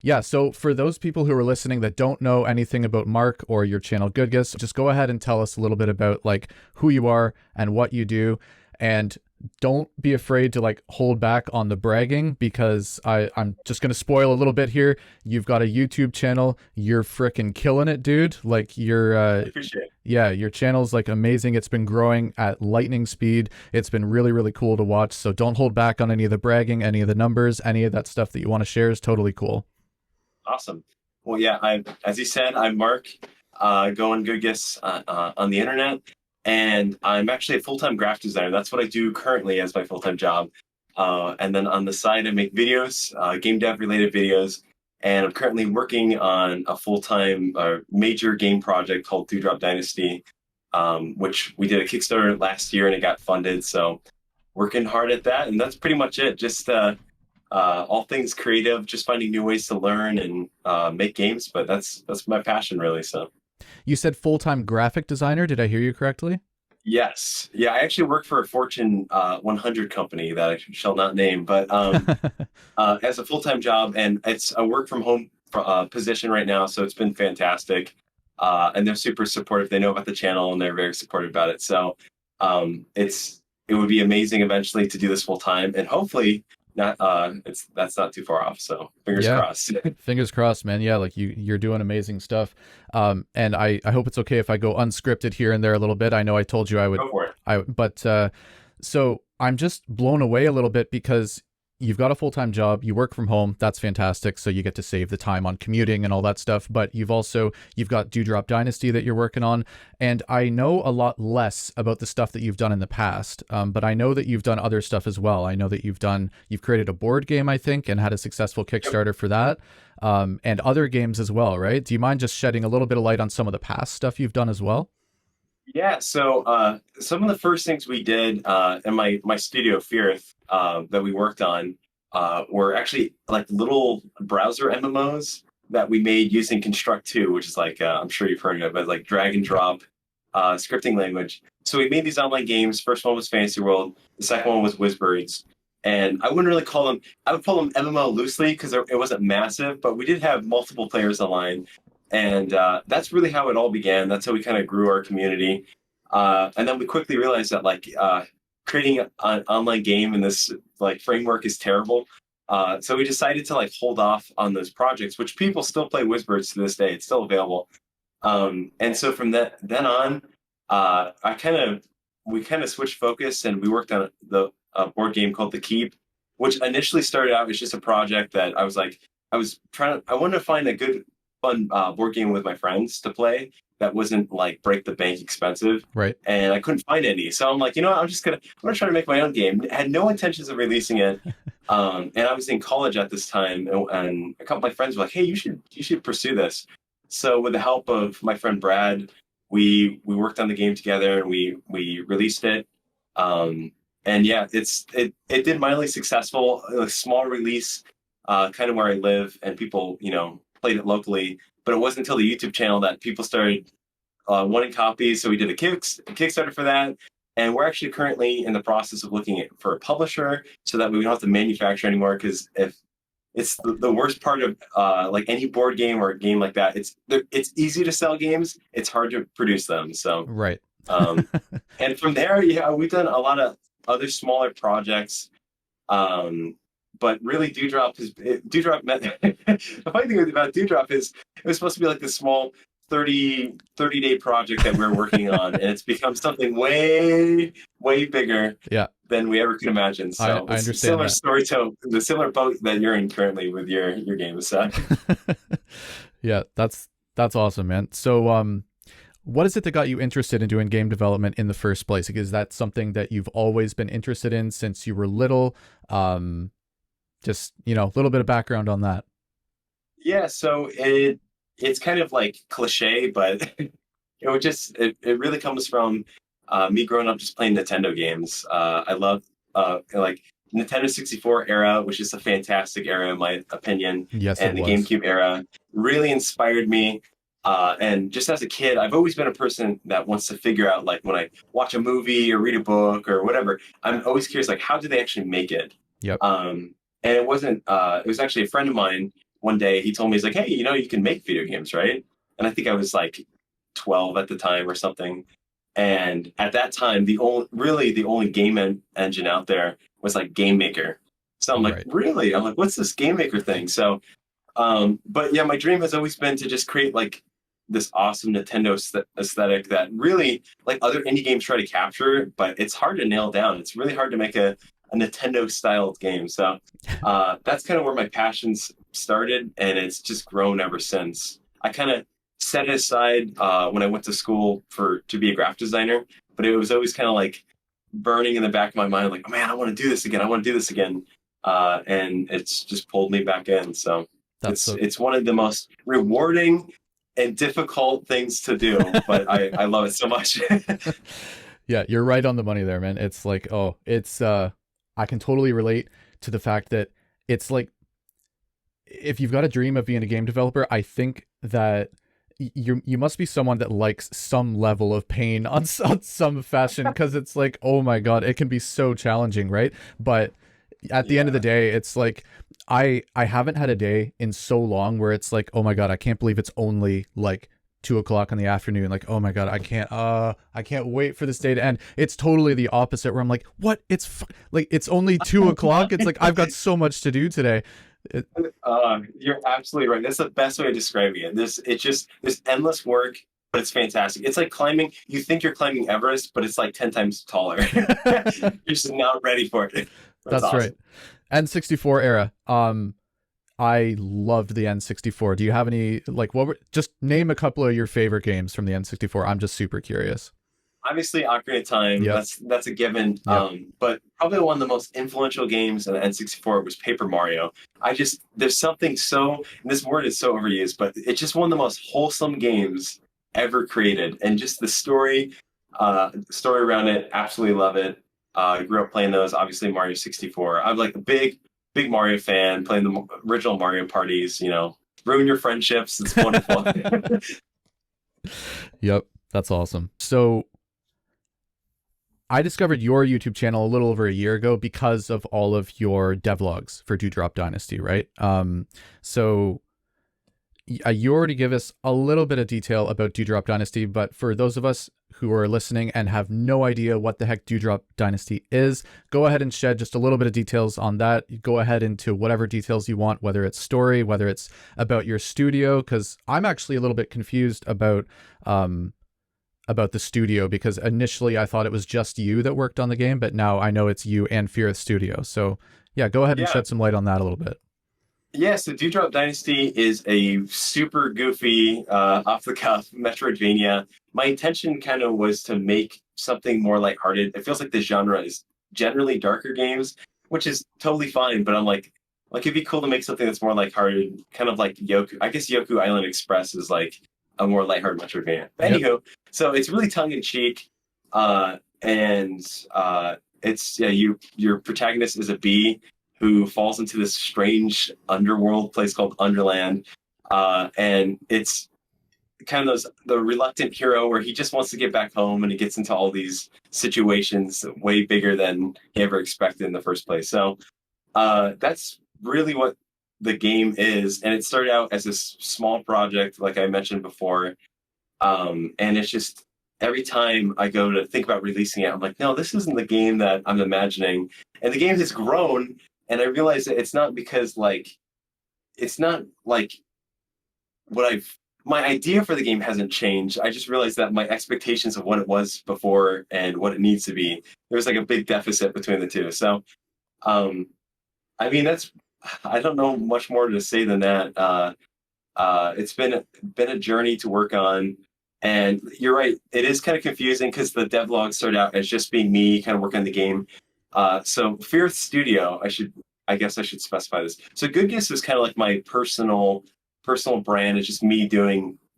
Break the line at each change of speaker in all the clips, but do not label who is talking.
Yeah, so for those people who are listening that don't know anything about Mark or your channel Goodgis, just go ahead and tell us a little bit about like who you are and what you do, and don't be afraid to like hold back on the bragging, because I'm just gonna spoil a little bit here. You've got a YouTube channel, you're freaking killing it, dude. Like you're
I appreciate it.
yeah, your channel's like amazing. It's been growing at lightning speed. It's been really, really cool to watch. So don't hold back on any of the bragging, any of the numbers, any of that stuff that you want to share is totally cool.
Awesome. Well, yeah, as you said, I'm Mark, going Goodgis on the internet, and I'm actually a full-time graphic designer. That's what I do currently as my full-time job. And then on the side, I make videos, game dev related videos, and I'm currently working on a full-time major game project called Dewdrop Dynasty, which we did a Kickstarter last year and it got funded. So working hard at that, and that's pretty much it. Just all things creative, just finding new ways to learn and make games. But that's my passion, really. So
You said full-time graphic designer. Did I hear you correctly?
yes, yeah, I actually work for a Fortune 100 company that I shall not name, but as a full-time job, and it's a work from home position right now. So it's been fantastic, and they're super supportive. They know about the channel and they're very supportive about it. So it would be amazing eventually to do this full time, and hopefully not that's not too far off, so fingers
Yeah.
crossed.
Fingers crossed, man. Yeah, like you're doing amazing stuff. And I hope it's okay if I go unscripted here and there a little bit. I know I told you I would,
Go for it.
but so I'm just blown away a little bit because you've got a full-time job, you work from home, that's fantastic. So you get to save the time on commuting and all that stuff. But you've got Dewdrop Dynasty that you're working on. And I know a lot less about the stuff that you've done in the past. But I know that you've done other stuff as well. I know that you've created a board game, I think, and had a successful
Yep.
Kickstarter for that. And other games as well, right? Do you mind just shedding a little bit of light on some of the past stuff you've done as well?
Yeah, so some of the first things we did in my studio Fearth that we worked on were actually like little browser MMOs that we made using Construct 2, which is like I'm sure you've heard of it, but like drag and drop scripting language. So we made these online games. First one was Fantasy World. The second one was Whizbirds. And I wouldn't really call them, I would call them MMO loosely because it wasn't massive, but we did have multiple players online. And that's really how it all began. That's how we kind of grew our community. And then we quickly realized that like creating an online game in this like framework is terrible. So we decided to like hold off on those projects, which people still play Whizbirds to this day. It's still available. And so from then on, we kind of switched focus and we worked on a board game called The Keep, which initially started out as just a project that I was like, I wanted to find a good, fun board game with my friends to play that wasn't like break the bank expensive.
Right.
And I couldn't find any. So I'm like, you know what, I'm gonna try to make my own game. I had no intentions of releasing it. And I was in college at this time, and a couple of my friends were like, hey, you should pursue this. So with the help of my friend Brad, we worked on the game together and we released it. And yeah, it did mildly successful, a small release, kind of where I live, and people, played it locally. But it wasn't until the YouTube channel that people started wanting copies. So we did a Kickstarter for that. And we're actually currently in the process of looking for a publisher so that we don't have to manufacture anymore. Because if it's the worst part of like any board game or a game like that, it's easy to sell games. It's hard to produce them. So,
Right.
um, and from there, yeah, we've done a lot of other smaller projects. But really, the funny thing about Dewdrop is it was supposed to be like this small 30-day project that we're working on, and it's become something way, way bigger
Yeah.
than we ever could imagine. So
I
it's a
understand
similar
that.
story to the similar boat that you're in currently with your game. So
Yeah, that's awesome, man. So what is it that got you interested in doing game development in the first place? Like, is that something that you've always been interested in since you were little? Just, a little bit of background on that.
yeah, so it's kind of like cliche, but it really comes from me growing up just playing Nintendo games. I love like Nintendo 64 era, which is a fantastic era in my opinion,
Yes, it
and the
was.
GameCube era really inspired me. And just as a kid, I've always been a person that wants to figure out, like when I watch a movie or read a book or whatever, I'm always curious, like how do they actually make it?
Yep.
And it wasn't. It was actually a friend of mine one day he told me, he's like, hey, you can make video games, right? And I think I was like 12 at the time or something. And at that time, the only engine out there was like Game Maker. So I'm like,
Right.
really? I'm like, what's this Game Maker thing? So, but yeah, my dream has always been to just create like this awesome Nintendo aesthetic that really like other indie games try to capture, but it's hard to nail down. It's really hard to make a Nintendo styled game. So that's kind of where my passions started, and it's just grown ever since. I kind of set it aside when I went to school to be a graphic designer, but it was always kind of like burning in the back of my mind, like, oh, man, I want to do this again. I want to do this again. And it's just pulled me back in. So
That's so
it's one of the most rewarding and difficult things to do, but I love it so much.
Yeah, you're right on the money there, man. It's like, oh, it's I can totally relate to the fact that it's like if you've got a dream of being a game developer, I think that you must be someone that likes some level of pain on some fashion, because it's like, oh my god, it can be so challenging, right? But at the end of the day, it's like I haven't had a day in so long where it's like, oh my god, I can't believe it's only like 2 o'clock in the afternoon. Like, oh my god, I can't wait for this day to end. It's totally the opposite, where I'm like, what? Like it's only 2 o'clock. It's like I've got so much to do today.
You're absolutely right. That's the best way of describing it. There's endless work, but it's fantastic. It's like climbing. You think you're climbing Everest, but it's like 10 times taller. You're just not ready for it. That's
That's
awesome.
right. N64 era. I loved the N64. Do you have any, like, just name a couple of your favorite games from the N64? I'm just super curious.
Obviously, Ocarina of Time.
Yep.
That's a given.
Yep.
But probably one of the most influential games on the N64 was Paper Mario. There's something so, and this word is so overused, but it's just one of the most wholesome games ever created, and just story around it, absolutely love it. I grew up playing those. Obviously, Mario 64. I'm like a big Mario fan, playing the original Mario parties. Ruin your friendships. It's wonderful.
Yep. That's awesome. So I discovered your YouTube channel a little over a year ago because of all of your devlogs for Dewdrop Dynasty, right? So you already give us a little bit of detail about Dewdrop Dynasty, but for those of us who are listening and have no idea what the heck Dewdrop Dynasty is, go ahead and shed just a little bit of details on that. Go ahead into whatever details you want, whether it's story, whether it's about your studio, because I'm actually a little bit confused about the studio, because initially I thought it was just you that worked on the game, but now I know it's you and Fearth Studio. So yeah, go ahead and shed some light on that a little bit.
Yeah, so Dewdrop Dynasty is a super goofy, off-the-cuff Metroidvania. My intention kind of was to make something more lighthearted. It feels like the genre is generally darker games, which is totally fine, but I'm like it'd be cool to make something that's more lighthearted, kind of like Yoku. I guess Yoku Island Express is like a more lighthearted Metroidvania. But anywho, so it's really tongue-in-cheek, and your protagonist is a bee who falls into this strange underworld place called Underland. And it's kind of the reluctant hero where he just wants to get back home, and he gets into all these situations way bigger than he ever expected in the first place. So that's really what the game is. And it started out as this small project, like I mentioned before. And it's just every time I go to think about releasing it, I'm like, no, this isn't the game that I'm imagining. And the game has grown. And I realized that it's not because my idea for the game hasn't changed. I just realized that my expectations of what it was before and what it needs to be, there's like a big deficit between the two. So, I mean, I don't know much more to say than that. It's been a journey to work on. And you're right, it is kind of confusing because the devlog started out as just being me kind of working on the game. So Fearth Studio, I guess I should specify this. So Goodgis is kind of like my personal brand. It's just me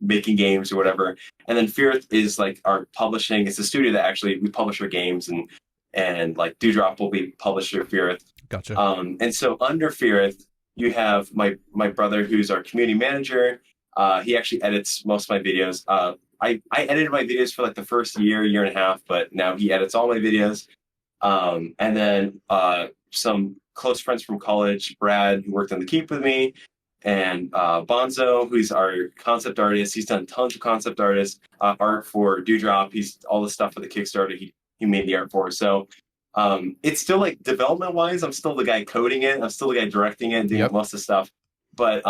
making games or whatever. And then Fearth is like our publishing. It's a studio that actually we publish our games, and like Dewdrop will be publisher of Fearth.
Gotcha.
And so under Fearth, you have my brother who's our community manager. He actually edits most of my videos. I edited my videos for like the first year and a half, but now he edits all my videos. And then some close friends from college, Brad, who worked on the Keep with me, and Bonzo, who's our concept artist. He's done tons of concept artist art for Dewdrop. He's all the stuff for the Kickstarter. He made the art for. So it's still like development wise, I'm still the guy coding it. I'm still the guy directing it and doing
Yep.
most of the stuff. But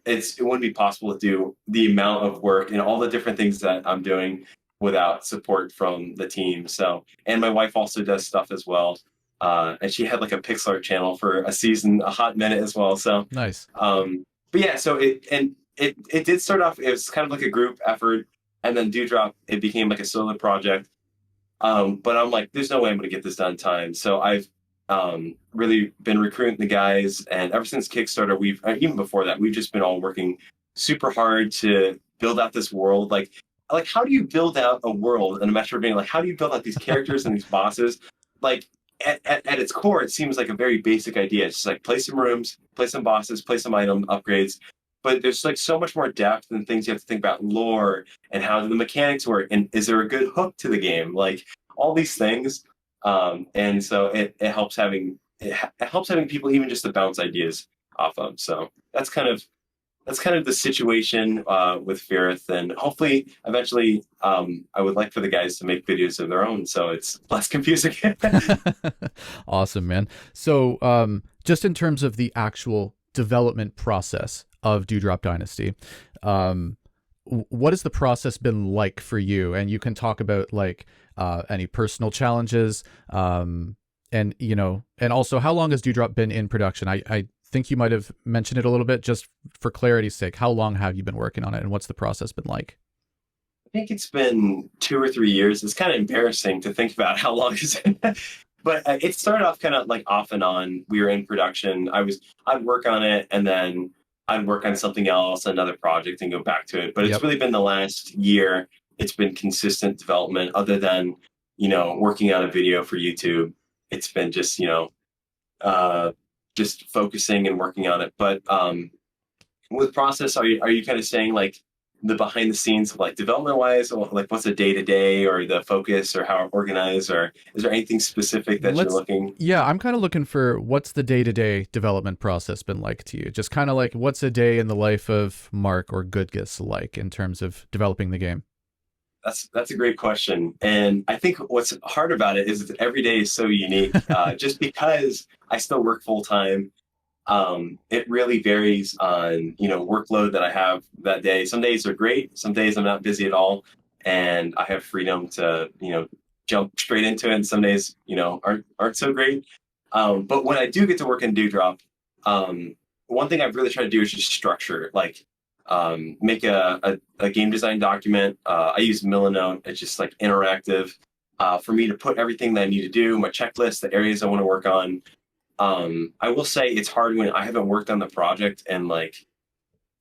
it wouldn't be possible to do the amount of work and all the different things that I'm doing without support from the team. So, and my wife also does stuff as well. And she had like a pixel art channel for a season, a hot minute as well. So,
Nice.
but yeah, so it did start off. It was kind of like a group effort, and then Dewdrop, it became like a solo project. But I'm like, there's no way I'm going to get this done in time. So I've really been recruiting the guys, and ever since Kickstarter, we've even before that, we've just been all working super hard to build out this world. Like how do you build out a world in a Metroidvania? Like how do you build out these characters and these bosses? Like at its core, it seems like a very basic idea. It's just like play some rooms, play some bosses, play some item upgrades. But there's like so much more depth and things you have to think about lore and how do the mechanics work and is there a good hook to the game? Like all these things. And so it helps having people even just to bounce ideas off of. So that's kind of the situation with Ferrith, and hopefully eventually I would like for the guys to make videos of their own so it's less confusing.
Awesome, man. So just in terms of the actual development process of Dewdrop Dynasty, what has the process been like for you? And you can talk about like any personal challenges, and and also how long has Dewdrop been in production? I think you might have mentioned it a little bit, just for clarity's sake. How long have you been working on it, and what's the process been like?
I think it's been 2 or 3 years. It's kind of embarrassing to think about how long it's been. But it started off kind of like off and on. We were in production. I'd work on it, and then I'd work on something else, another project, and go back to it. But it's really been the last year. It's been consistent development, other than working on a video for YouTube. It's been just just focusing and working on it. But with process, are you kind of saying like the behind the scenes of like development wise, or like what's the day to day or the focus or how organized, or is there anything specific that you're looking?
Yeah, I'm kind of looking for what's the day to day development process been like to you? Just kind of like what's a day in the life of Mark or Goodgis like in terms of developing the game?
That's a great question. And I think what's hard about it is that every day is so unique. Just because I still work full time, it really varies on workload that I have that day. Some days are great. Some days I'm not busy at all, and I have freedom to jump straight into it. And some days aren't so great. But when I do get to work in Dewdrop, one thing I've really tried to do is just structure, like make a game design document. I use Milanote. It's just like interactive for me to put everything that I need to do, my checklist, the areas I want to work on. I will say it's hard when I haven't worked on the project in like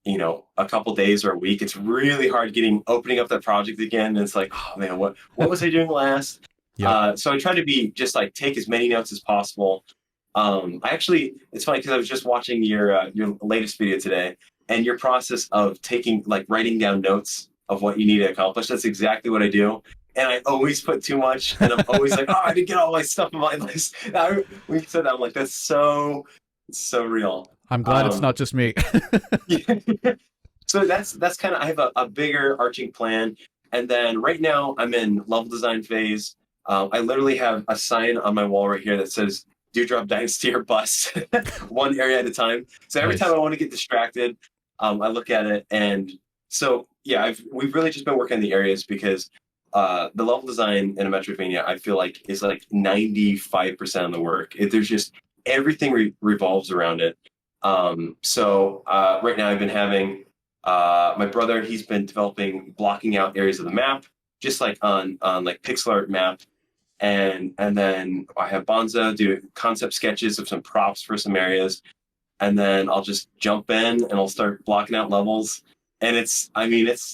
a couple days or a week. It's really hard opening up that project again, and it's like, oh man, what was I doing last?
Yeah.
So I try to be just like take as many notes as possible. It's funny because I was just watching your latest video today, and your process of writing down notes of what you need to accomplish. That's exactly what I do. And I always put too much, and I'm always like, oh, I didn't get all my stuff on my list. When you said that, I'm like, that's so real.
I'm glad it's not just me.
Yeah. So that's kind of, I have a bigger arching plan. And then right now I'm in level design phase. I literally have a sign on my wall right here that says Dewdrop Dynasty or bust, one area at a time. So every time I want to get distracted, I look at it. And so, yeah, we've really just been working on the areas because the level design in a Metroidvania, I feel like, is like 95% of the work. There's just everything revolves around it. So right now I've been having my brother, he's been developing blocking out areas of the map, just like on like pixel art map. And then I have Bonzo do concept sketches of some props for some areas. And then I'll just jump in and I'll start blocking out levels. And it's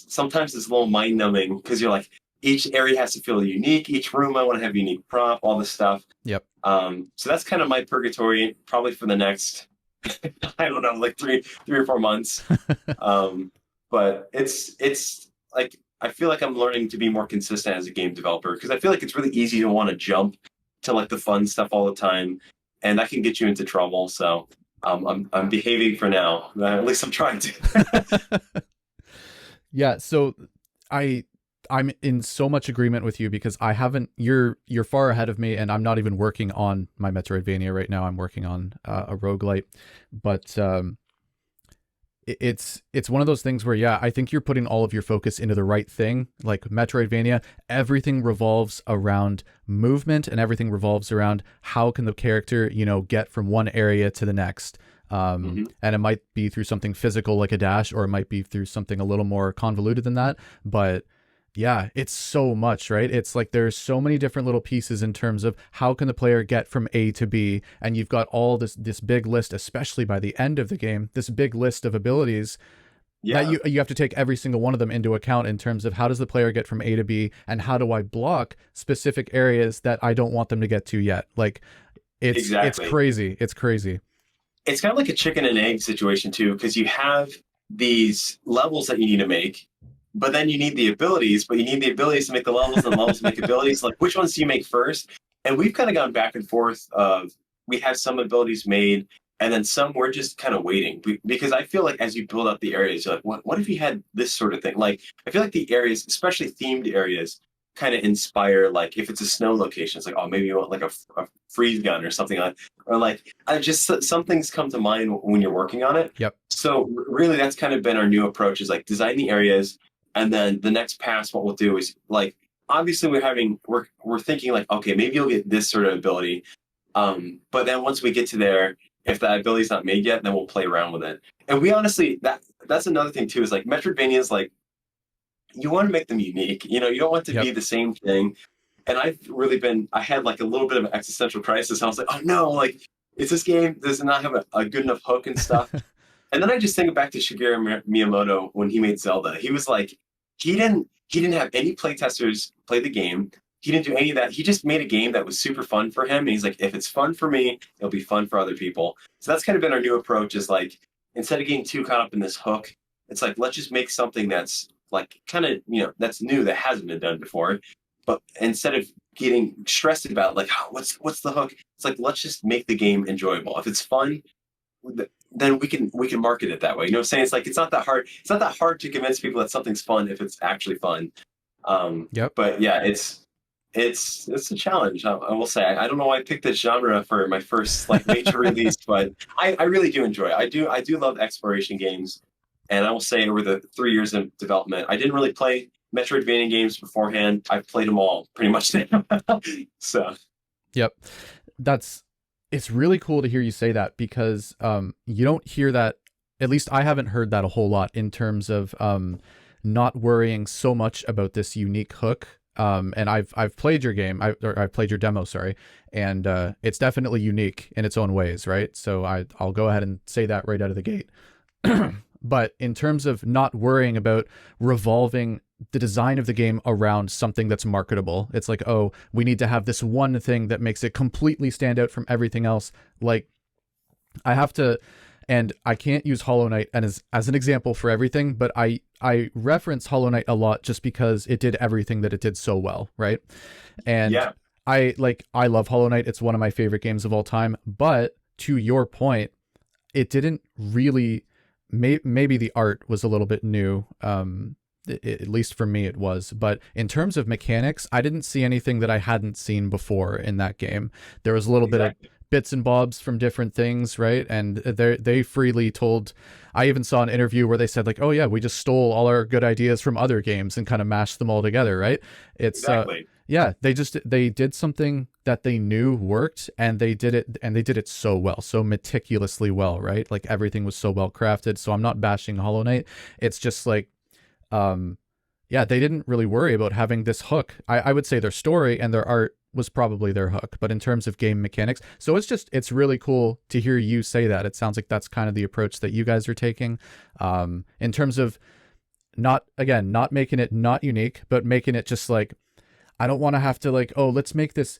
sometimes it's a little mind numbing because you're like, each area has to feel unique. Each room I want to have unique prop, all this stuff.
Yep.
So that's kind of my purgatory, probably for the next, I don't know, like three or 4 months. But it's like, I feel like I'm learning to be more consistent as a game developer because I feel like it's really easy to want to jump to like the fun stuff all the time, and that can get you into trouble. So I'm behaving for now. At least I'm trying to.
Yeah, so I I'm in so much agreement with you because I haven't you're far ahead of me and I'm not even working on my Metroidvania right now. I'm working on a roguelite. But it's one of those things where yeah, I think you're putting all of your focus into the right thing. Like Metroidvania, everything revolves around movement and everything revolves around how can the character, you know, get from one area to the next.
Mhm.
And it might be through something physical like a dash, or it might be through something a little more convoluted than that. But yeah, it's so much, right? It's like there's so many different little pieces in terms of how can the player get from A to B, and you've got all this big list, especially by the end of the game, this big list of abilities that
Yeah,
you have to take every single one of them into account in terms of how does the player get from A to B, and how do I block specific areas that I don't want them to get to yet. Like it's
exactly.
crazy. It's crazy.
It's kind of like a chicken and egg situation too, because you have these levels that you need to make, but then you need the abilities, but you need the abilities to make the levels and the levels to make abilities. Like which ones do you make first? And we've kind of gone back and forth of we have some abilities made and then some we're just kind of waiting because I feel like as you build up the areas, you're like, what if you had this sort of thing? Like I feel like the areas, especially themed areas, kind of inspire like if it's a snow location, it's like, oh, maybe you want like a freeze gun or something like, or like I just some things come to mind when you're working on it.
Yep.
So really, that's kind of been our new approach is like design the areas, and then the next pass, what we'll do is like obviously we're thinking like okay maybe you'll get this sort of ability, but then once we get to there, if that ability's not made yet, then we'll play around with it. And we honestly that's another thing too is like Metroidvania is like you want to make them unique. You know, you don't want to
Yep.
be the same thing. And I had like a little bit of an existential crisis. I was like, oh no, like, is this game, does it not have a good enough hook and stuff? And then I just think back to Shigeru Miyamoto when he made Zelda. He was like, he didn't have any playtesters play the game. He didn't do any of that. He just made a game that was super fun for him. And he's like, if it's fun for me, it'll be fun for other people. So that's kind of been our new approach is like, instead of getting too caught up in this hook, it's like, let's just make something that's like kind of, you know, that's new that hasn't been done before. But instead of getting stressed about like, oh, what's the hook? It's like, let's just make the game enjoyable. If it's fun, then we can market it that way. You know what I'm saying? It's like it's not that hard. It's not that hard to convince people that something's fun if it's actually fun.
Yep.
But yeah, it's a challenge. I will say. I don't know why I picked this genre for my first like major release, but I really do enjoy it. I do love exploration games, and I will say over the 3 years of development, I didn't really play Metroidvania games beforehand. I've played them all pretty much now. So
Yep. That's it's really cool to hear you say that because you don't hear that, at least I haven't heard that a whole lot in terms of not worrying so much about this unique hook. And I've played your game, or I've played your demo, sorry, and it's definitely unique in its own ways, right? So I'll go ahead and say that right out of the gate. But in terms of not worrying about revolving the design of the game around something that's marketable, it's like, oh, we need to have this one thing that makes it completely stand out from everything else. Like, I have to, and I can't use Hollow Knight as an example for everything, but I reference Hollow Knight a lot just because it did everything that it did so well, right? And
yeah,
I love Hollow Knight. It's one of my favorite games of all time. But to your point, it didn't really. Maybe the art was a little bit new. At least for me, it was. But in terms of mechanics, I didn't see anything that I hadn't seen before in that game. There was a little bit of
exactly.
bits and bobs from different things, right? And they freely told. I even saw an interview where they said like, "Oh yeah, we just stole all our good ideas from other games and kind of mashed them all together," right? It's
Exactly.
yeah, they did something that they knew worked, and they did it so well, so meticulously well, right? Like everything was so well crafted. So I'm not bashing Hollow Knight. It's just like yeah, they didn't really worry about having this hook. I would say their story and their art was probably their hook, but in terms of game mechanics, so it's really cool to hear you say that. It sounds like that's kind of the approach that you guys are taking, in terms of not making it not unique, but making it just like, I don't want to have to like, oh, let's make this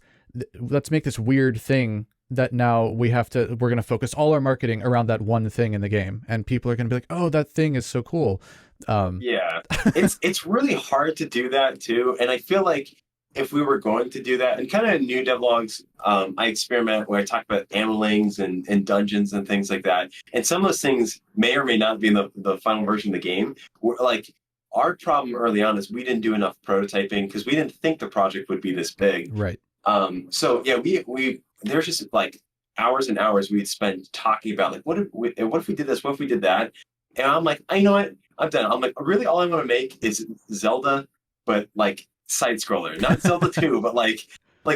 weird thing that now we're going to focus all our marketing around that one thing in the game, and people are going to be like, oh, that thing is so cool. um
Yeah, it's really hard to do that too, and I feel like if we were going to do that, and kind of new devlogs, I experiment where I talk about amelings and dungeons and things like that. And some of those things may or may not be in the final version of the game. We're, like, our problem early on is we didn't do enough prototyping because we didn't think the project would be this big.
Right.
So yeah, we there's just like hours and hours we'd spend talking about like what if we did this, what if we did that, and I'm like, you know what, I'm done. I'm like, really, all I want to make is Zelda, but like side scroller, not Zelda 2, but like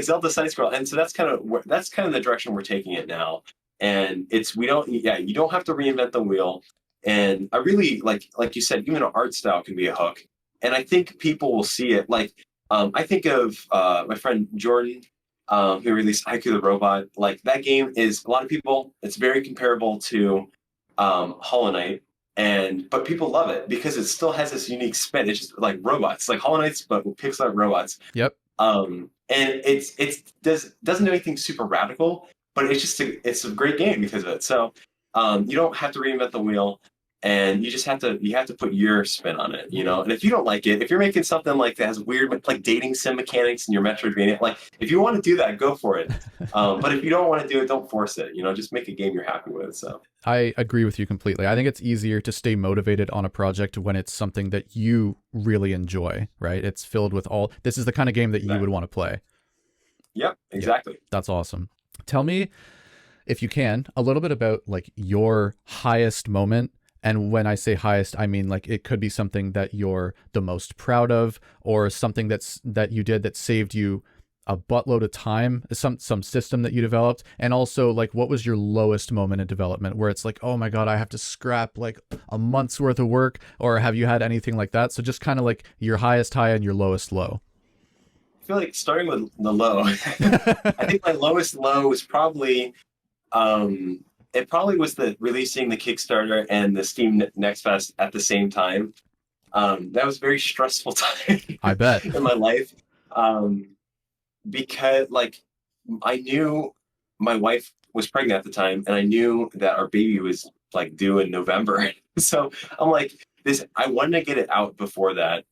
Zelda side scroll. And so that's kind of the direction we're taking it now. And it's we don't yeah you don't have to reinvent the wheel. And I really like you said, even an art style can be a hook. And I think people will see it like. I think of my friend Jordan, who released Haiku the Robot. Like that game is a lot of people. It's very comparable to Hollow Knight, but people love it because it still has this unique spin. It's just like robots, like Hollow Knight's, but with pixel art robots.
Yep.
And doesn't do anything super radical, but it's a great game because of it. So you don't have to reinvent the wheel. And you have to put your spin on it, you know. And if you don't like it, if you're making something like that has weird like dating sim mechanics in your Metroidvania, like if you want to do that, go for it. But if you don't want to do it, don't force it. You know, just make a game you're happy with. So
I agree with you completely. I think it's easier to stay motivated on a project when it's something that you really enjoy, right? It's filled with this is the kind of game that you would want to play.
Yep, exactly.
Yeah, that's awesome. Tell me, if you can, a little bit about like your highest moment. And when I say highest, I mean like it could be something that you're the most proud of, or something that you did that saved you a buttload of time, some system that you developed. And also like, what was your lowest moment in development where it's like, oh my God, I have to scrap like a month's worth of work? Or have you had anything like that? So just kind of like your highest high and your lowest low.
I feel like starting with the low, I think my lowest low was probably it probably was the releasing the Kickstarter and the Steam Next Fest at the same time. That was a very stressful time.
I bet.
In my life, because like I knew my wife was pregnant at the time, and I knew that our baby was like due in November. So I'm like, I wanted to get it out before that.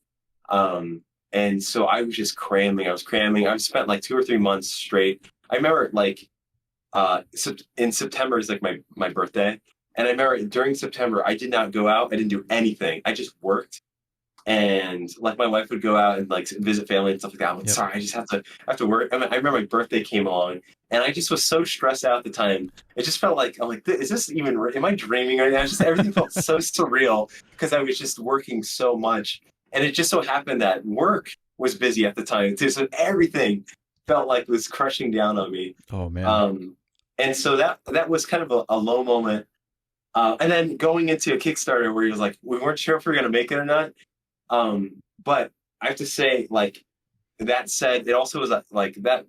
And so I was just cramming. I was cramming. I've spent like 2 or 3 months straight. I remember like in September is like my birthday, and I remember during September I did not go out. I didn't do anything. I just worked, and like my wife would go out and like visit family and stuff like that. I'm like, sorry, I just have to work. I remember my birthday came along, and I just was so stressed out at the time. It just felt like I'm like, is this even? Am I dreaming right now? Just everything felt so surreal because I was just working so much, and it just so happened that work was busy at the time too. So everything felt like it was crushing down on me.
Oh man.
And so that was kind of a low moment. And then going into a Kickstarter where he was like, we weren't sure if we were going to make it or not. But I have to say, like, that said, it also was like that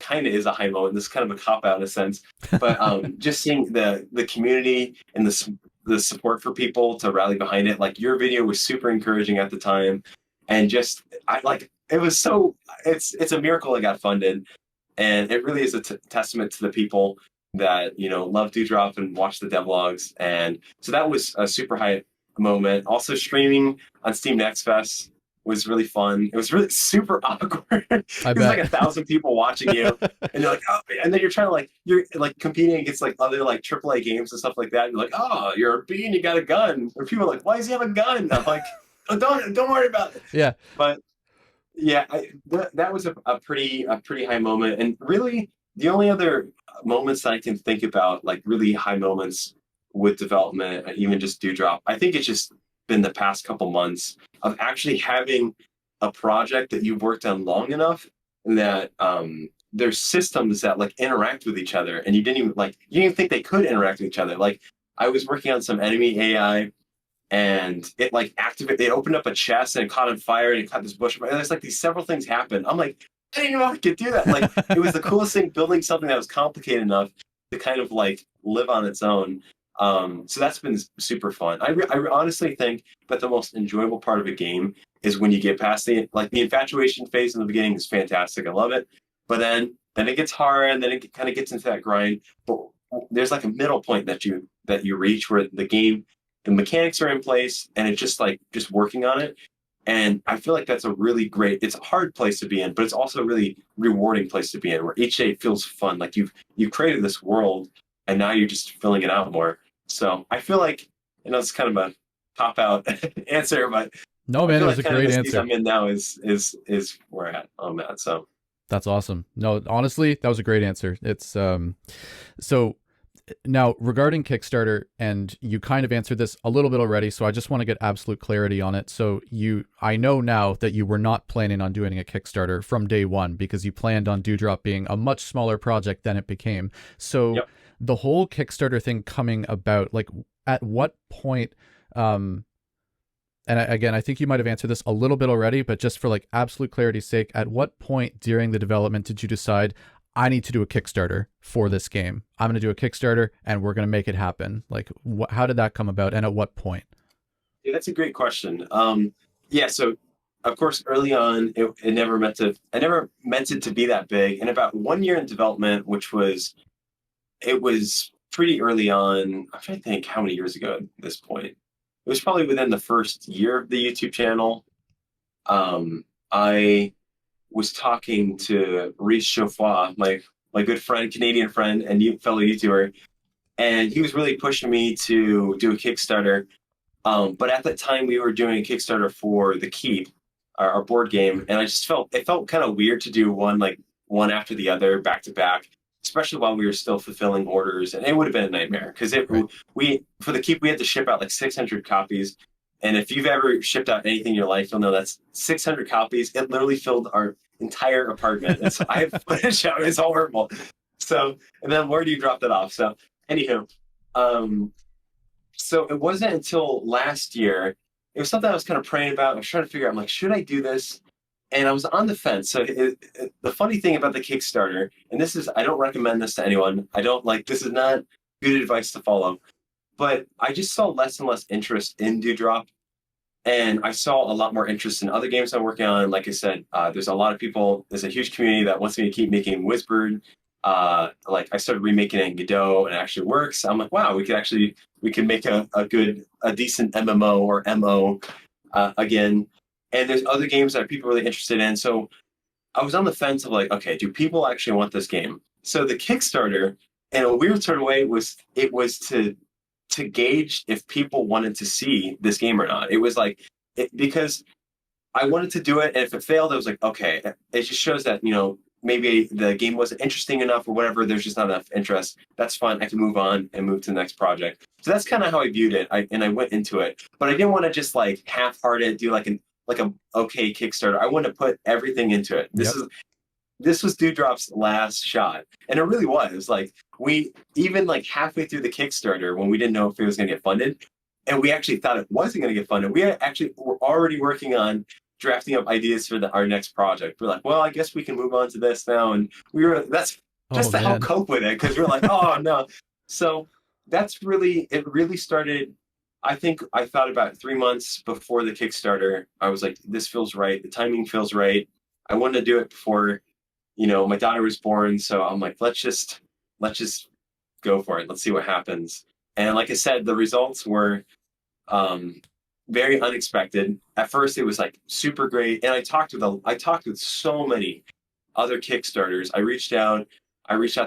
kind of is a high moment. This is kind of a cop out in a sense. But just seeing the community and the support for people to rally behind it. Like your video was super encouraging at the time. And just, it's a miracle it got funded. And it really is a testament to the people that, you know, love Dewdrop and watch the devlogs. And so that was a super high moment. Also streaming on Steam Next Fest was really fun. It was really super awkward. There's like 1,000 people watching you, and you're like, oh, and then you're trying to you're competing against like other like AAA games and stuff like that. And you're like, oh, you're a bee and you got a gun. And people are like, why does he have a gun? I'm like, oh, don't worry about it.
Yeah.
But yeah, that was a pretty high moment. And really, the only other moments that I can think about, like really high moments with development, even just Dewdrop, I think it's just been the past couple months of actually having a project that you've worked on long enough that there's systems that like interact with each other, and you didn't even think they could interact with each other. Like I was working on some enemy AI, and it like it opened up a chest and it caught on fire and it caught this bush, and there's like these several things happen. I'm like, I didn't know I could do that. Like it was the coolest thing, building something that was complicated enough to kind of like live on its own. So that's been super fun. I honestly think that the most enjoyable part of a game is when you get past the infatuation phase in the beginning is fantastic. I love it. But then it gets hard, and then it kind of gets into that grind. But there's like a middle point that you reach where the mechanics are in place, and it's just working on it. And I feel like that's a really great, it's a hard place to be in, but it's also a really rewarding place to be in, where each day feels fun. Like you've created this world and now you're just filling it out more. So I feel like, it's kind of a cop out answer, but
No,
I
man,
feel
it was
like
a
kind of
great
the stage
answer.
I'm in now is where I'm at. So
That's awesome. No, honestly, that was a great answer. It's so now regarding Kickstarter, and you kind of answered this a little bit already, so I just want to get absolute clarity on it. So I know now that you were not planning on doing a Kickstarter from day one, because you planned on Dewdrop being a much smaller project than it became. So
yep.
the whole Kickstarter thing coming about, like at what point, and again, I think you might have answered this a little bit already, but just for like absolute clarity's sake, at what point during the development did you decide, I need to do a Kickstarter for this game? I'm going to do a Kickstarter and we're going to make it happen. Like, how did that come about, and at what point?
Yeah, that's a great question. Yeah, so of course, early on, I never meant it to be that big. And about 1 year in development, it was pretty early on. I'm trying to think how many years ago at this point. It was probably within the first year of the YouTube channel. I was talking to Reese Chauffois, my good friend, Canadian friend, and fellow YouTuber, and he was really pushing me to do a Kickstarter. But at the time, we were doing a Kickstarter for The Keep, our board game, and it felt kind of weird to do one after the other, back to back, especially while we were still fulfilling orders, and it would have been a nightmare because
Right.
we for The Keep we had to ship out like 600 copies, and if you've ever shipped out anything in your life, you'll know that's 600 copies. It literally filled our entire apartment, and so I have footage of it. It's horrible. So, and then where do you drop that off? So, anywho, um, so it wasn't until last year. It was something I was kind of praying about. I was trying to figure out, I'm like, should I do this? And I was on the fence. So the funny thing about the Kickstarter, and I don't recommend this to anyone. I don't like, this is not good advice to follow, but I just saw less and less interest in Dewdrop. And I saw a lot more interest in other games I'm working on. Like I said, there's a lot of people, there's a huge community that wants me to keep making Whispered. Like I started remaking it in Godot and it actually works. I'm like, wow, we can make a decent MMO or MO again. And there's other games that people are really interested in. So I was on the fence of like, okay, do people actually want this game? So the Kickstarter, in a weird sort of way, was to gauge if people wanted to see this game or not. It was like because I wanted to do it, and if it failed, I was like, okay, it just shows that maybe the game wasn't interesting enough or whatever. There's just not enough interest. That's fine. I can move on and move to the next project. So that's kind of how I viewed it. I went into it, but I didn't want to just like half-hearted do like a okay Kickstarter. I wanted to put everything into it.
Yep.
This was Dewdrop's last shot, and it really was. Like we even like halfway through the Kickstarter when we didn't know if it was going to get funded, and we actually thought it wasn't going to get funded. We actually were already working on drafting up ideas for our next project. We're like, well, I guess we can move on to this now, and that's just
Oh,
to help
man.
cope with it because we're like, oh no. So it really started. I think I thought about 3 months before the Kickstarter. I was like, this feels right. The timing feels right. I wanted to do it before my daughter was born. So I'm like, let's just go for it. Let's see what happens. And like I said, the results were very unexpected. At first, it was like super great. And I talked with so many other Kickstarters. I reached out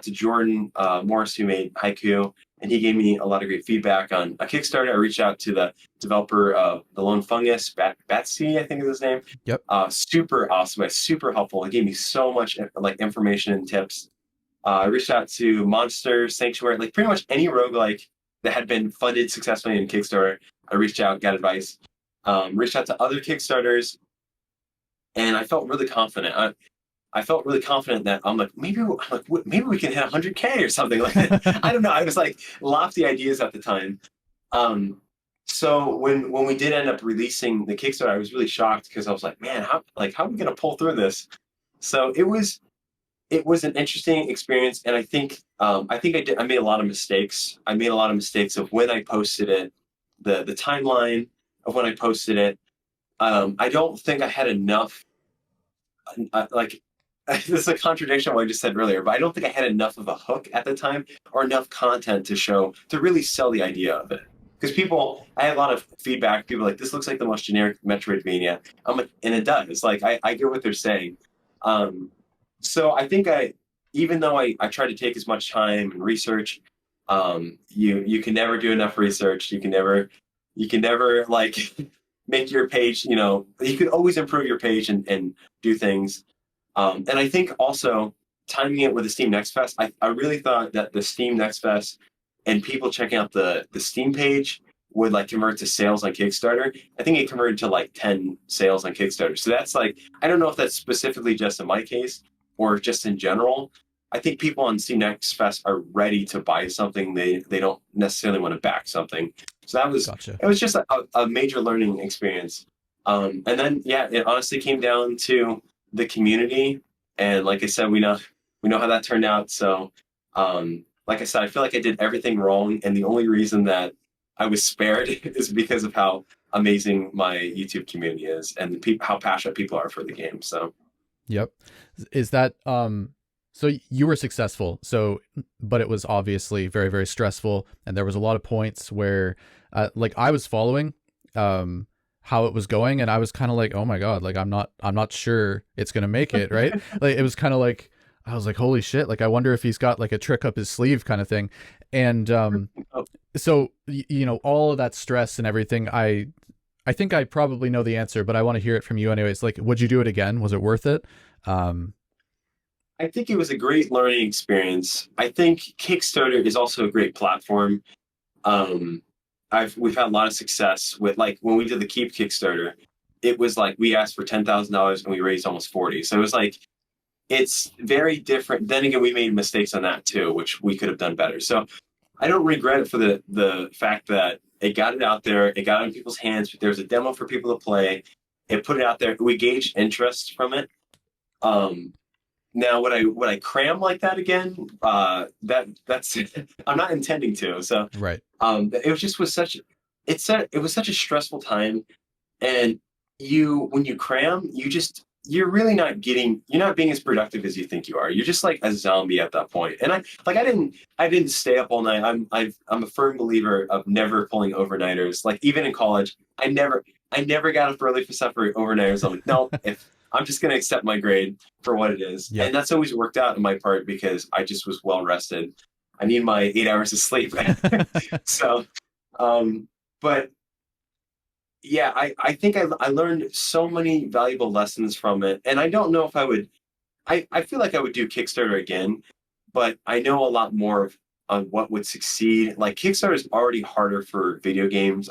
to Jordan Morris, who made Haiku, and he gave me a lot of great feedback on a Kickstarter. I reached out to the developer of The Lone Fungus, Batsy, I think is his name.
Yep.
Super awesome, super helpful. He gave me so much like information and tips. I reached out to Monster, Sanctuary, like pretty much any roguelike that had been funded successfully in Kickstarter. I reached out, got advice. Reached out to other Kickstarters, and I felt really confident. I felt really confident that maybe we can hit 100K or something like that. I don't know. I was like lofty ideas at the time. So when we did end up releasing the Kickstarter, I was really shocked because I was like, man, how are we gonna pull through this? So it was an interesting experience, and I think I made a lot of mistakes. I made a lot of mistakes of when I posted it, the timeline of when I posted it. I don't think I had enough. This is a contradiction of what I just said earlier, but I don't think I had enough of a hook at the time or enough content to really sell the idea of it. because people, I had a lot of feedback. People were like, this looks like the most generic Metroidvania. I'm like, and it does. Like, I get what they're saying. Um, so I think even though I try to take as much time and research, you can never do enough research. You can never like make your page. You could always improve your page and do things. And I think also timing it with the Steam Next Fest, I really thought that the Steam Next Fest and people checking out the Steam page would like convert to sales on Kickstarter. I think it converted to like 10 sales on Kickstarter. So that's like, I don't know if that's specifically just in my case or just in general. I think people on Steam Next Fest are ready to buy something. They don't necessarily want to back something. So
Gotcha.
it was just a major learning experience. And then yeah, it honestly came down to the community. And like I said, we know how that turned out. So like I said, I feel like I did everything wrong, and the only reason that I was spared is because of how amazing my YouTube community is and how passionate people are for the game. So
Yep. Is that so you were successful. So but it was obviously very, very stressful, and there was a lot of points where like I was following how it was going, and I was kind of like, "Oh my God, like I'm not sure it's going to make it," right? Like it was kind of like I was like, "Holy shit, like I wonder if he's got like a trick up his sleeve kind of thing." And so all of that stress and everything, I think I probably know the answer, but I want to hear it from you anyways. Like, would you do it again? Was it worth it? Um,
I think it was a great learning experience. I think Kickstarter is also a great platform. Um, we've had a lot of success with like when we did the Keep Kickstarter. It was like we asked for $10,000 and we raised almost 40. So it was like it's very different. Then again, we made mistakes on that too, which we could have done better. So I don't regret it for the fact that it got it out there, it got in people's hands. There was a demo for people to play. It put it out there. We gauged interest from it. Um, Now, would I cram like that again? That's I'm not intending to. So,
right.
it was just it was such a stressful time, and when you cram, you're really you're not being as productive as you think you are. You're just like a zombie at that point. And I didn't stay up all night. I'm a firm believer of never pulling overnighters. Like even in college, I never got up early for stuff for overnighters. I'm like, no, if I'm just gonna accept my grade for what it is.
Yep.
And that's always worked out in my part because I just was well rested. I need my 8 hours of sleep. So but yeah, I think I learned so many valuable lessons from it. And I don't know if I feel like I would do Kickstarter again, but I know a lot more on what would succeed. Like Kickstarter is already harder for video games.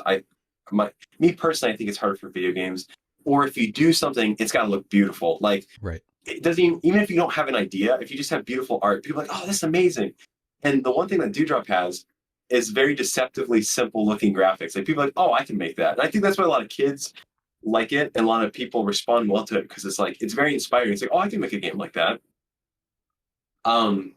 Me personally, I think it's harder for video games. Or if you do something, it's got to look beautiful. Like
Right.
it doesn't even if you don't have an idea, if you just have beautiful art, people are like, oh, this is amazing. And the one thing that Dewdrop has is very deceptively simple looking graphics. Like people are like, oh, I can make that. And I think that's why a lot of kids like it and a lot of people respond well to it because it's very inspiring. It's like, oh, I can make a game like that.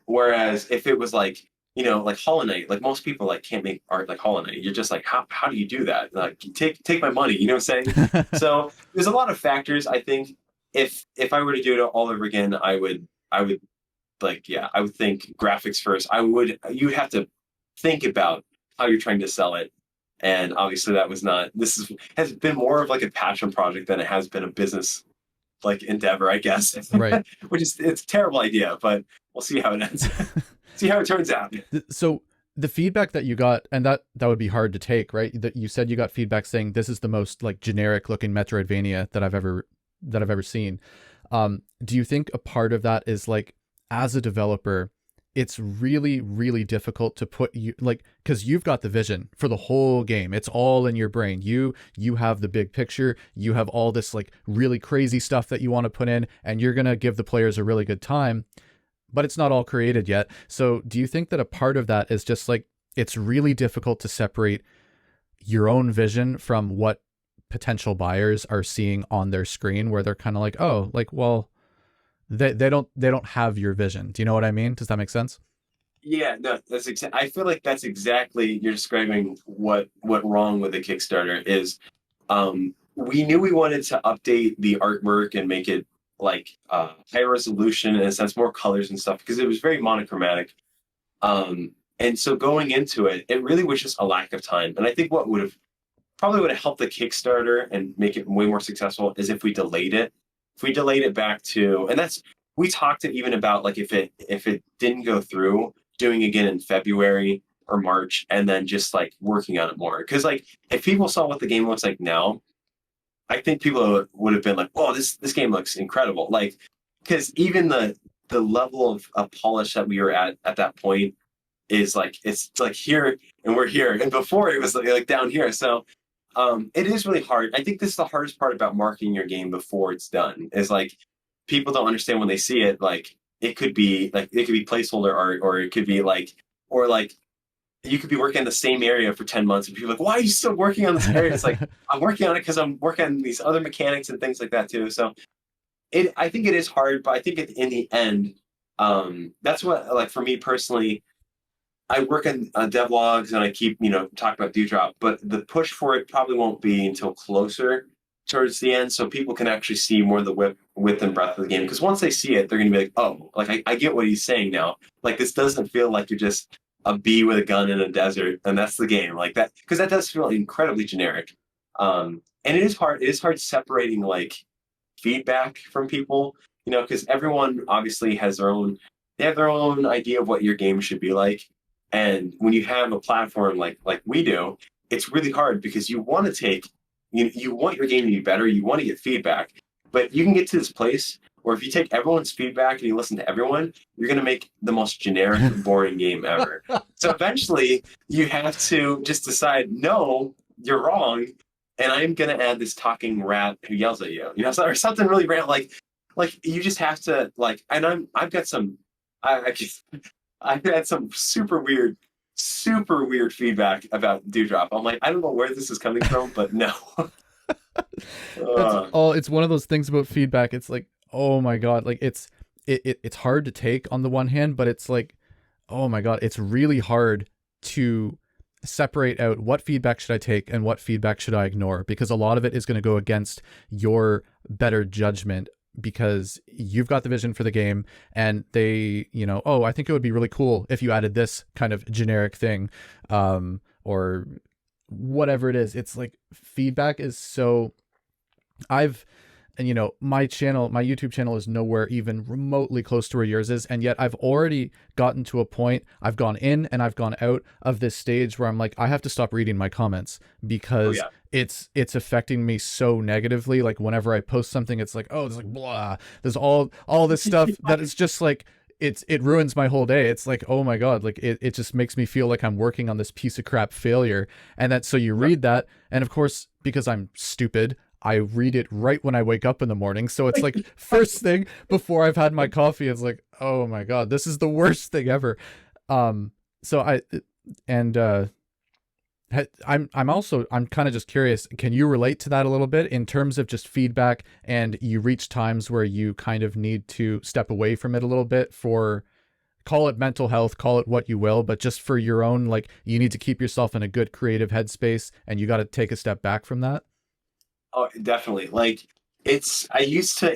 Whereas if it was like, like Hollow Knight, like most people like can't make art like Hollow Knight. You're just like, how do you do that? Like take my money, you know what I'm saying? So there's a lot of factors. I think if I were to do it all over again, I would like, yeah, I would think graphics first. You would have to think about how you're trying to sell it. And obviously has been more of like a passion project than it has been a business like endeavor, I guess.
Right.
Which it's a terrible idea, but we'll see how it ends. See how it turns out.
So the feedback that you got, and that would be hard to take, right? That you said you got feedback saying this is the most like generic looking Metroidvania that I've ever seen. Do you think a part of that is like, as a developer, it's really, really difficult to put you like, because you've got the vision for the whole game. It's all in your brain. You have the big picture. You have all this like really crazy stuff that you want to put in, and you're going to give the players a really good time, but it's not all created yet. So do you think that a part of that is just like, it's really difficult to separate your own vision from what potential buyers are seeing on their screen, where they're kind of like, oh, like, well, they don't have your vision. Do you know what I mean? Does that make sense?
Yeah, no, I feel like that's exactly you're describing what went wrong with the Kickstarter is we knew we wanted to update the artwork and make it like higher resolution and in a sense more colors and stuff because it was very monochromatic. And so going into it, it really was just a lack of time. And I think what would have helped the Kickstarter and make it way more successful is if we delayed it. If we delayed it back to, and that's, we talked even about like if it didn't go through, doing again in February or March, and then just like working on it more. Because like if people saw what the game looks like now, I think people would have been like, "Oh, this game looks incredible!" Like, because even the level of polish that we were at that point is like it's like here and we're here, and before it was like down here. So it is really hard. I think this is the hardest part about marketing your game before it's done. Is like people don't understand when they see it. Like it could be placeholder art, or it could be like, or like you could be working in the same area for 10 months and people are like, why are you still working on this area? It's like, I'm working on it because I'm working on these other mechanics and things like that too. So I think it is hard, but I think in the end, that's what, like for me personally, I work on devlogs and I keep, talking about Dewdrop, but the push for it probably won't be until closer towards the end. So people can actually see more of the width and breadth of the game. Because once they see it, they're going to be like, oh, like I get what he's saying now. Like this doesn't feel like you're just a bee with a gun in a desert and that's the game like that. Because that does feel incredibly generic. And it is hard separating like feedback from people, because everyone obviously they have their own idea of what your game should be like. And when you have a platform like we do, it's really hard because you want to you want your game to be better, you want to get feedback, but you can get to this place where if you take everyone's feedback and you listen to everyone, you're going to make the most generic, boring game ever. So eventually you have to just decide, no, you're wrong. And I'm going to add this talking rat who yells at you, or something really random. Like you just have to and I've got some, I've had some super weird feedback about Dewdrop. I'm like, I don't know where this is coming from, but no.
It's one of those things about feedback. It's like, oh my God, like it's hard to take on the one hand, but it's like, oh my God, it's really hard to separate out what feedback should I take and what feedback should I ignore, because a lot of it is going to go against your better judgment, because you've got the vision for the game and they, oh, I think it would be really cool if you added this kind of generic thing, or whatever it is. It's like feedback is so, my YouTube channel is nowhere even remotely close to where yours is. And yet I've already gotten to a point, I've gone in and I've gone out of this stage where I'm like, I have to stop reading my comments because it's affecting me so negatively. Like whenever I post something, it's like, oh, it's like blah. There's all this stuff that is just like, it ruins my whole day. It's like, oh my God, like it just makes me feel like I'm working on this piece of crap failure. And so you read that. And of course, because I'm stupid, I read it right when I wake up in the morning. So it's like first thing before I've had my coffee, it's like, oh my God, this is the worst thing ever. I'm kind of just curious, can you relate to that a little bit in terms of just feedback, and you reach times where you kind of need to step away from it a little bit for, call it mental health, call it what you will, but just for your own, like you need to keep yourself in a good creative headspace and you got to take a step back from that?
Oh, definitely. Like I used to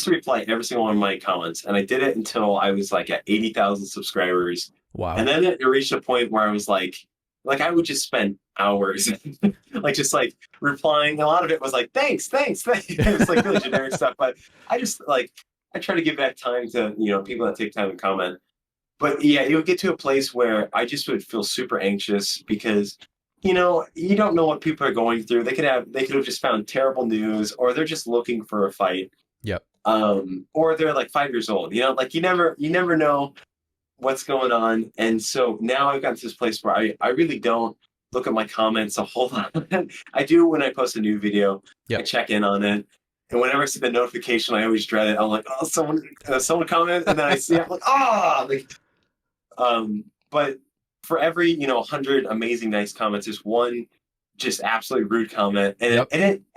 reply every single one of my comments, and I did it until I was like at 80,000 subscribers.
Wow.
And then it reached a point where I was like I would just spend hours like just like replying. A lot of it was like, thanks. It was like really generic stuff. But I just I try to give back time to, people that take time to comment. But yeah, it would get to a place where I just would feel super anxious because you don't know what people are going through. They could have just found terrible news, or they're just looking for a fight.
Yep.
Or they're like 5 years old. Like you never know what's going on. And so now I've gotten to this place where I really don't look at my comments a whole lot. I do when I post a new video.
Yep.
I check in on it. And whenever I see the notification, I always dread it. I'm like, oh, someone commented, and then I see it, I'm like, but for every 100 amazing nice comments, there's one just absolutely rude comment, and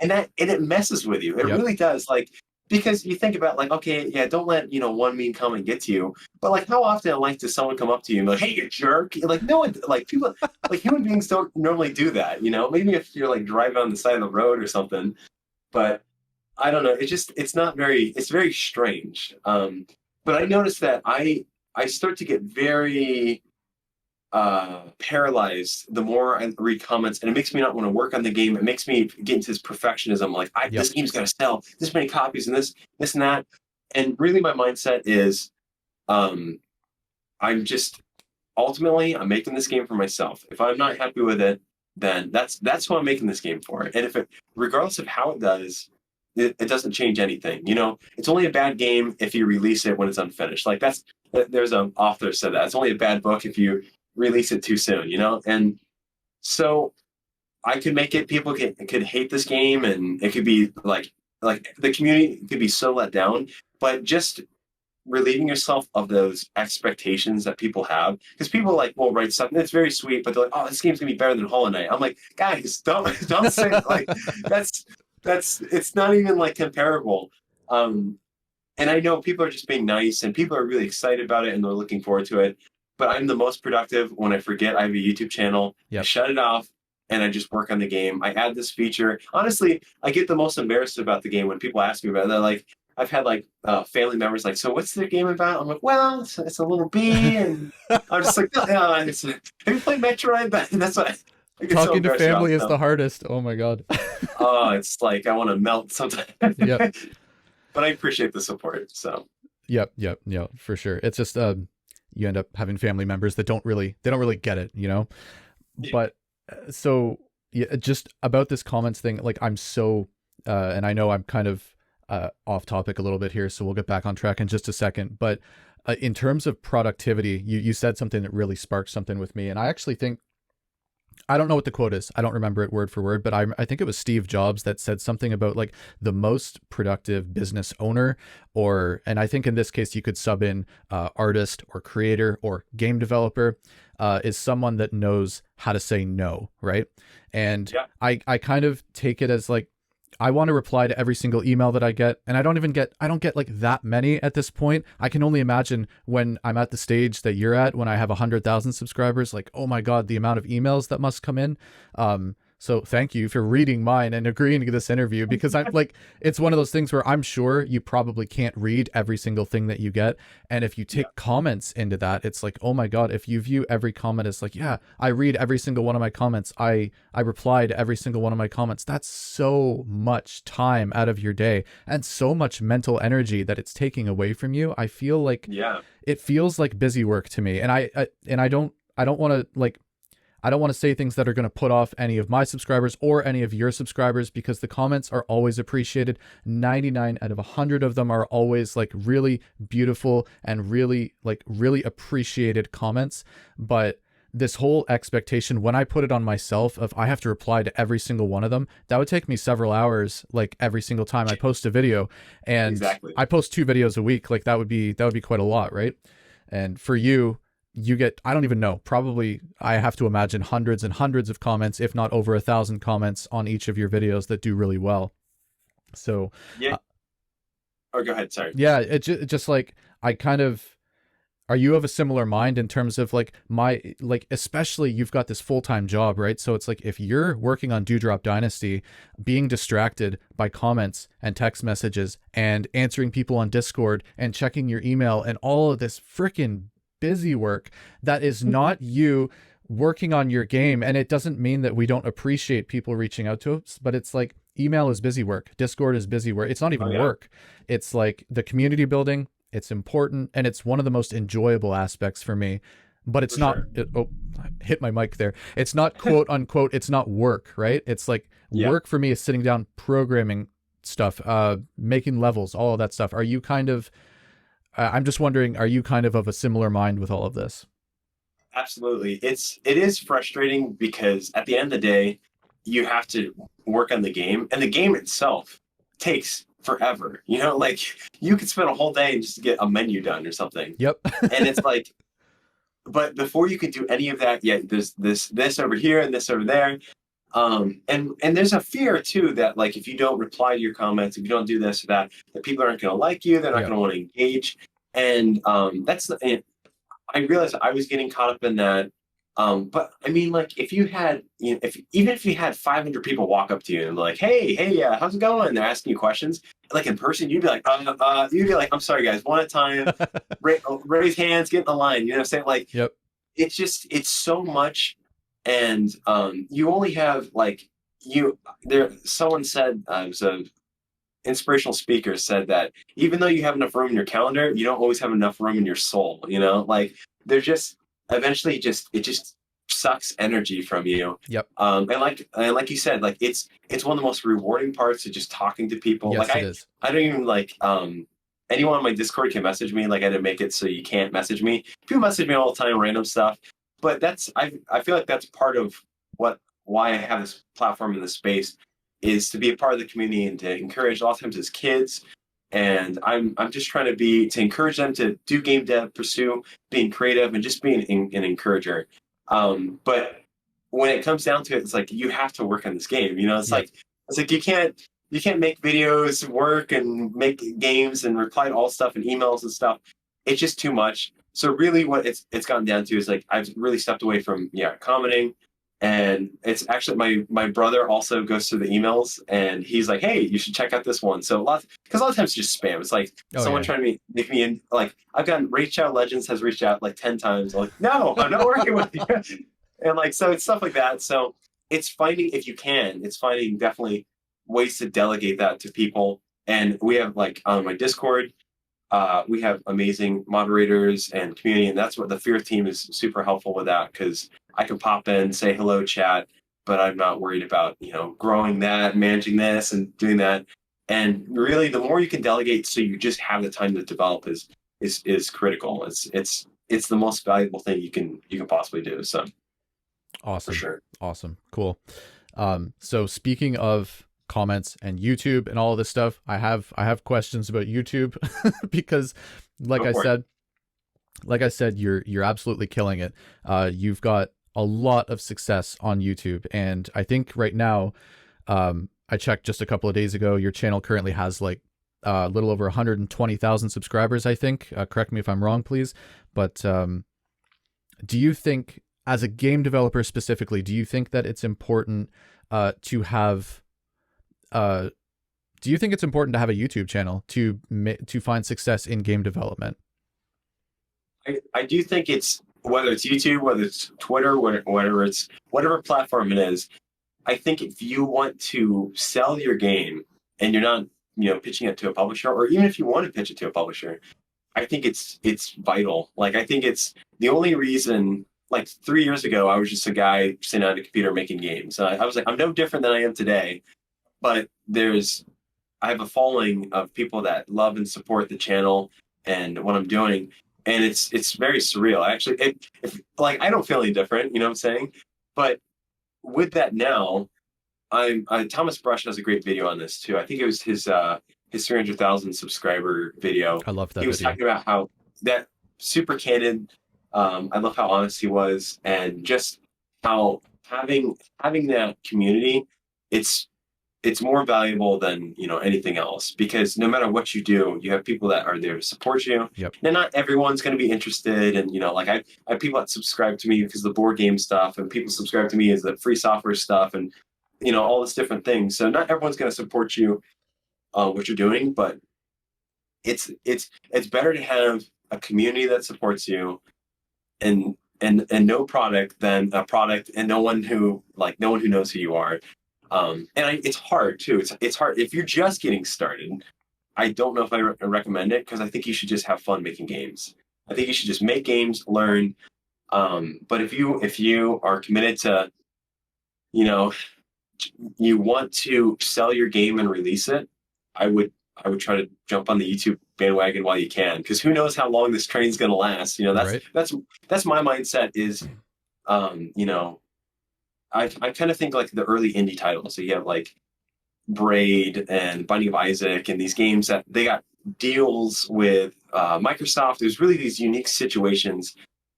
it messes with you. It really does. Like, because you think about like, okay, yeah, don't let one mean comment get to you. But like, how often does someone come up to you and be like, hey, you jerk? Like, no one, like people, like human beings don't normally do that. Maybe if you're like driving on the side of the road or something, but I don't know. It's very strange. But I noticed that I start to get very paralyzed the more I read comments, and it makes me not want to work on the game. It makes me get into this perfectionism, like
Yep.
this game's got to sell this many copies and this and that. And really, my mindset is, I'm just ultimately I'm making this game for myself. If I'm not happy with it, then that's what I'm making this game for. And if it, regardless of how it does, it doesn't change anything. You know, it's only a bad game if you release it when it's unfinished. Like there's an author said that it's only a bad book if you release it too soon. You know, and so I could make it. People could hate this game, and it could be like the community could be so let down. But just relieving yourself of those expectations that people have, because people like will write something that's very sweet, but they're like, "Oh, this game's gonna be better than Hollow Knight." I'm like, guys, don't say it. Like that's it's not even like comparable. And I know people are just being nice, and people are really excited about it, and they're looking forward to it. But I'm the most productive when I forget I have a YouTube channel.
Yep.
I shut it off, and I just work on the game. I add this feature. Honestly, I get the most embarrassed about the game when people ask me about it. They're like, I've had like family members like, "So what's the game about?" I'm like, "Well, it's a little bee," and I'm just like, "No, have you played Metroid?" That's what I get so
Talking to
embarrassed about
family is
them.
the hardest. Oh my God.
Oh, it's like I want to melt sometimes.
Yep.
But I appreciate the support. So
Yep. For sure. It's just you end up having family members that don't really get it, you know.
yeah.
But so yeah, just about this comments thing, like I'm so and I know I'm kind of off topic a little bit here, so we'll get back on track in just a second. But in terms of productivity, you said something that really sparked something with me, and I actually think, I don't know what the quote is. I don't remember it word for word, but I think it was Steve Jobs that said something about like the most productive business owner, and I think in this case you could sub in artist or creator or game developer, is someone that knows how to say no, right? And
Yeah.
I kind of take it as like, I want to reply to every single email that I get, and I don't get like that many at this point. I can only imagine when I'm at the stage that you're at, when I have 100,000 subscribers, like, oh my God, the amount of emails that must come in. So thank you for reading mine and agreeing to this interview, because I'm like, it's one of those things where I'm sure you probably can't read every single thing that you get. And if you take comments into that, it's like, oh my God, if you view every comment as like, yeah, I read every single one of my comments, I reply to every single one of my comments. That's so much time out of your day and so much mental energy that it's taking away from you. I feel like it feels like busy work to me. And I don't want to like, I don't want to say things that are going to put off any of my subscribers or any of your subscribers, because the comments are always appreciated. 99 out of 100 of them are always like really beautiful and really appreciated comments. But this whole expectation, when I put it on myself of I have to reply to every single one of them, that would take me several hours, like every single time I post a video. And
Exactly.
I post 2 videos a week. Like that would be quite a lot, right? And for you get, I don't even know, probably, I have to imagine hundreds and hundreds of comments, if not over 1,000 comments on each of your videos that do really well. So
Yeah. Oh, go ahead. Sorry.
yeah, it just like, I kind of, are you of a similar mind in terms of like especially you've got this full-time job, right? So it's like, if you're working on Dewdrop Dynasty, being distracted by comments and text messages and answering people on Discord and checking your email and all of this freaking busy work that is not you working on your game. And it doesn't mean that we don't appreciate people reaching out to us, but it's like, email is busy work, Discord is busy work. It's not even work. It's like the community building. It's important, and it's one of the most enjoyable aspects for me. But it's not I hit my mic there. It's not quote unquote, it's not work, right? It's like work for me is sitting down programming stuff, making levels, all of that stuff. Are you kind of I'm just wondering, are you kind of a similar mind with all of this?
Absolutely. It is frustrating because at the end of the day, you have to work on the game, and the game itself takes forever. You know, like you could spend a whole day and just get a menu done or something.
Yep.
And it's like, but before you can do any of that, there's this over here and this over there. And there's a fear too that like if you don't reply to your comments, if you don't do this or that people aren't going to like you, they're not going to want to engage. And I realized I was getting caught up in that. But I mean, like if you had, you know, even if you had 500 people walk up to you and be like, hey, how's it going? And they're asking you questions, like in person, you'd be like, I'm sorry guys, one at a time, raise hands, get in the line. You know what I'm saying? Like,
yep.
it's so much, and you only have like you there. Someone said it was a inspirational speaker said that even though you have enough room in your calendar, you don't always have enough room in your soul. You know, like they're just eventually just it just sucks energy from you.
Yep.
And like you said, like it's one of the most rewarding parts of just talking to people. Like
Yes, it is.
I don't even like anyone on my Discord can message me. Like I didn't make it so you can't message me. People message me all the time, random stuff. But I feel like that's part of what why I have this platform in this space is to be a part of the community and to encourage a lot of times as kids. And I'm just trying to be to encourage them to do game dev, pursue being creative, and just being an encourager. But when it comes down to it, it's like you have to work on this game. You know,
Yep.
it's like you can't make videos, work, and make games and reply to all stuff and emails and stuff. It's just too much. So really, what it's gotten down to is like I've really stepped away from commenting, and it's actually my brother also goes through the emails and he's like, hey, you should check out this one. So because a lot of times it's just spam. It's like
Oh,
someone
yeah.
trying to make me in. Like I've gotten Raid Shadow Legends has reached out like 10 times. I'm like, no, I'm not working with you. And like so it's stuff like that. So it's finding if you can, it's finding definitely ways to delegate that to people. And we have like on my Discord, we have amazing moderators and community, and that's what the Fear team is super helpful with that because I can pop in, say hello, chat, but I'm not worried about growing that, managing this, and doing that. And really, the more you can delegate, so you just have the time to develop is critical. It's the most valuable thing you can possibly do. So
Awesome.
for sure.
Awesome. Cool. So speaking of comments and YouTube and all of this stuff, I have questions about YouTube because like
Go
I
for it.
said, you're absolutely killing it. You've got a lot of success on YouTube, and I think right now, I checked just a couple of days ago, your channel currently has like a little over 120,000 subscribers, I think. Correct me if I'm wrong, please. But do you think, as a game developer specifically, do you think that it's important to have do you think it's important to have a YouTube channel to find success in game development?
I do think it's whether it's YouTube, whether it's Twitter, whatever platform it is. I think if you want to sell your game and you're not pitching it to a publisher, or even if you want to pitch it to a publisher, I think it's vital. Like I think it's the only reason. Like 3 years ago, I was just a guy sitting at a computer making games. I was like, I'm no different than I am today, but I have a following of people that love and support the channel and what I'm doing, and it's very surreal. Actually, if like I don't feel any different, you know what I'm saying? But with that now, Thomas Brush has a great video on this too. I think it was his 300,000 subscriber video.
I love that
He was
video.
talking about how that super candid. I love how honest he was, and just how having that community, it's more valuable than anything else because no matter what you do, you have people that are there to support you.
Yep.
And not everyone's going to be interested, and like I have people that subscribe to me because of the board game stuff, and people subscribe to me as the free software stuff, and all this different things. So not everyone's going to support you what you're doing, but it's better to have a community that supports you and no product than a product and no one who knows who you are. It's hard too. It's hard if you're just getting started. I don't know if I recommend it because I think you should just have fun making games. I think you should just make games, learn. But if you are committed to, you want to sell your game and release it, I would try to jump on the YouTube bandwagon while you can, because who knows how long this train's going to last.
Right.
That's my mindset is, I kind of think like the early indie titles. So you have like Braid and Binding of Isaac and these games that they got deals with Microsoft. There's really these unique situations,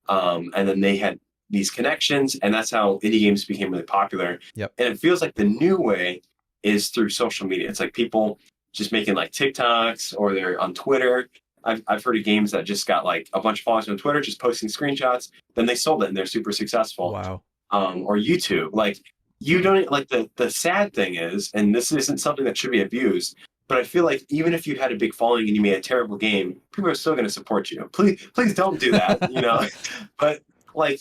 and then they had these connections, and that's how indie games became really popular.
Yep.
And it feels like the new way is through social media. It's like people just making like TikToks, or they're on Twitter. I've heard of games that just got like a bunch of followers on Twitter, just posting screenshots. Then they sold it and they're super successful.
Wow.
Or YouTube. Like you don't like the sad thing is, and this isn't something that should be abused, but I feel like even if you had a big following and you made a terrible game, people are still going to support you. Please don't do that, But like,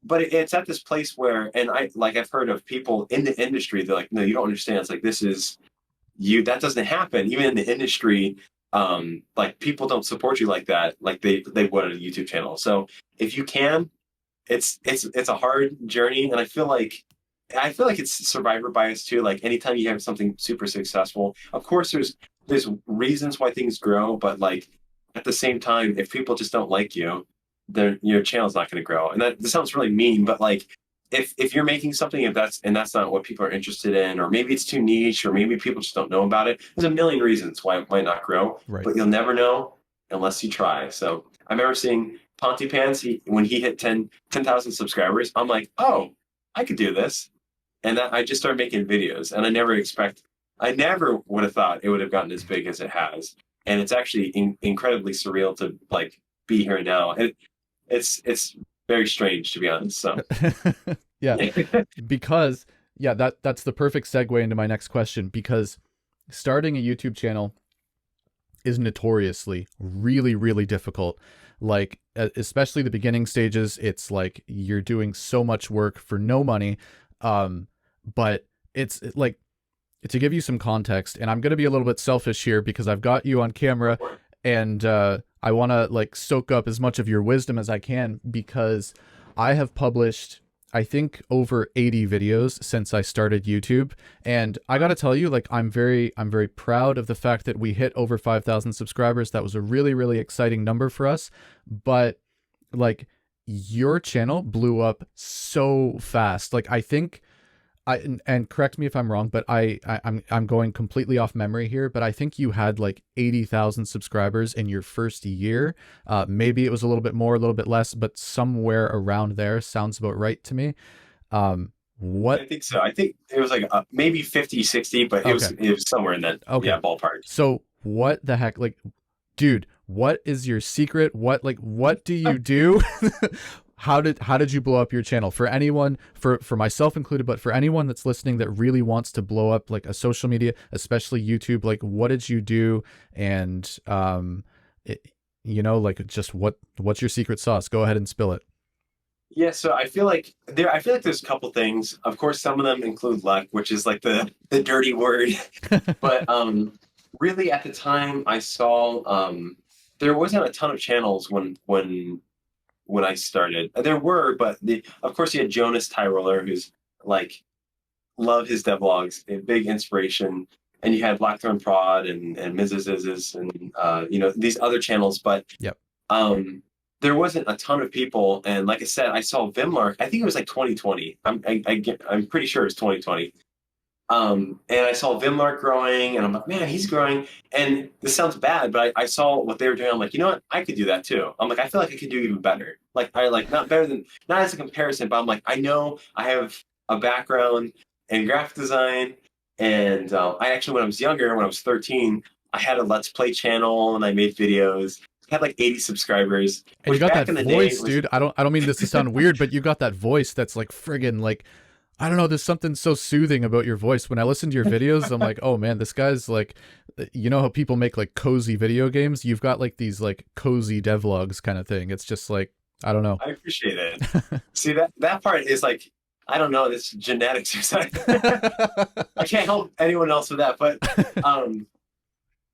but it's at this place where, and I've heard of people in the industry, they're like, no, you don't understand. It's like, this is you, that doesn't happen. Even in the industry, like people don't support you like that, like they would on a YouTube channel. So if you can, it's a hard journey. And I feel like it's survivor bias too. Like anytime you have something super successful, of course there's reasons why things grow, but like at the same time, if people just don't like you, then your channel's not going to grow. And that sounds really mean, but like if you're making something, if that's not what people are interested in, or maybe it's too niche, or maybe people just don't know about it, there's a million reasons why it might not grow.
Right.
But you'll never know unless you try. So I remember seeing Pontypants, when he hit 10,000 subscribers, I'm like, oh, I could do this. And that I just started making videos, and I never would have thought it would have gotten as big as it has. And it's actually incredibly surreal to like be here now. And it's very strange, to be honest. So
yeah, because that's the perfect segue into my next question, because starting a YouTube channel is notoriously really, really difficult. Like, especially the beginning stages, it's like you're doing so much work for no money. But it's like, to give you some context, and I'm going to be a little bit selfish here because I've got you on camera, and I want to like soak up as much of your wisdom as I can, because I have published, I think, over 80 videos since I started YouTube. And I got to tell you, like, I'm very proud of the fact that we hit over 5,000 subscribers. That was a really, really exciting number for us. But like, your channel blew up so fast. Like, I think, and correct me if I'm wrong, but I'm going completely off memory here, but I think you had like 80,000 subscribers in your first year. Maybe it was a little bit more, a little bit less, but somewhere around there sounds about right to me. What?
I think so. I think it was like maybe 50, 60, but it was somewhere in that ballpark.
So what the heck, like, dude, what is your secret? What do you do? How did you blow up your channel? For anyone, for myself included, but for anyone that's listening that really wants to blow up like a social media, especially YouTube, like what did you do? And like just what's your secret sauce? Go ahead and spill it.
Yeah, so I feel like there's a couple things. Of course, some of them include luck, which is like the dirty word. But really at the time I saw there wasn't a ton of channels when I started. There were, but of course you had Jonas Tyroller, who's like, love his devlogs, a big inspiration. And you had Blackthorn Prod and Mrs. and these other channels, but
yep.
There wasn't a ton of people. And like I said, I saw Vimlark, I think it was like 2020. I'm pretty sure it's 2020. And I saw Vimlark growing, and I'm like, man, he's growing. And this sounds bad, but I saw what they were doing. I'm like, you know what? I could do that too. I'm like, I feel like I could do even better. Like, not better than, not as a comparison, but I'm like, I know I have a background in graphic design. And I actually, when I was younger, when I was 13, I had a Let's Play channel and I made videos. I had like 80 subscribers.
And you got that voice, dude. I don't mean this to sound weird, but you got that voice that's like friggin' like, I don't know, there's something so soothing about your voice. When I listen to your videos, I'm like, oh man, this guy's like, you know how people make like cozy video games? You've got like these like cozy devlogs kind of thing. It's just like, I don't know.
I appreciate it. See, that part is like, I don't know, this genetics or something. I can't help anyone else with that. But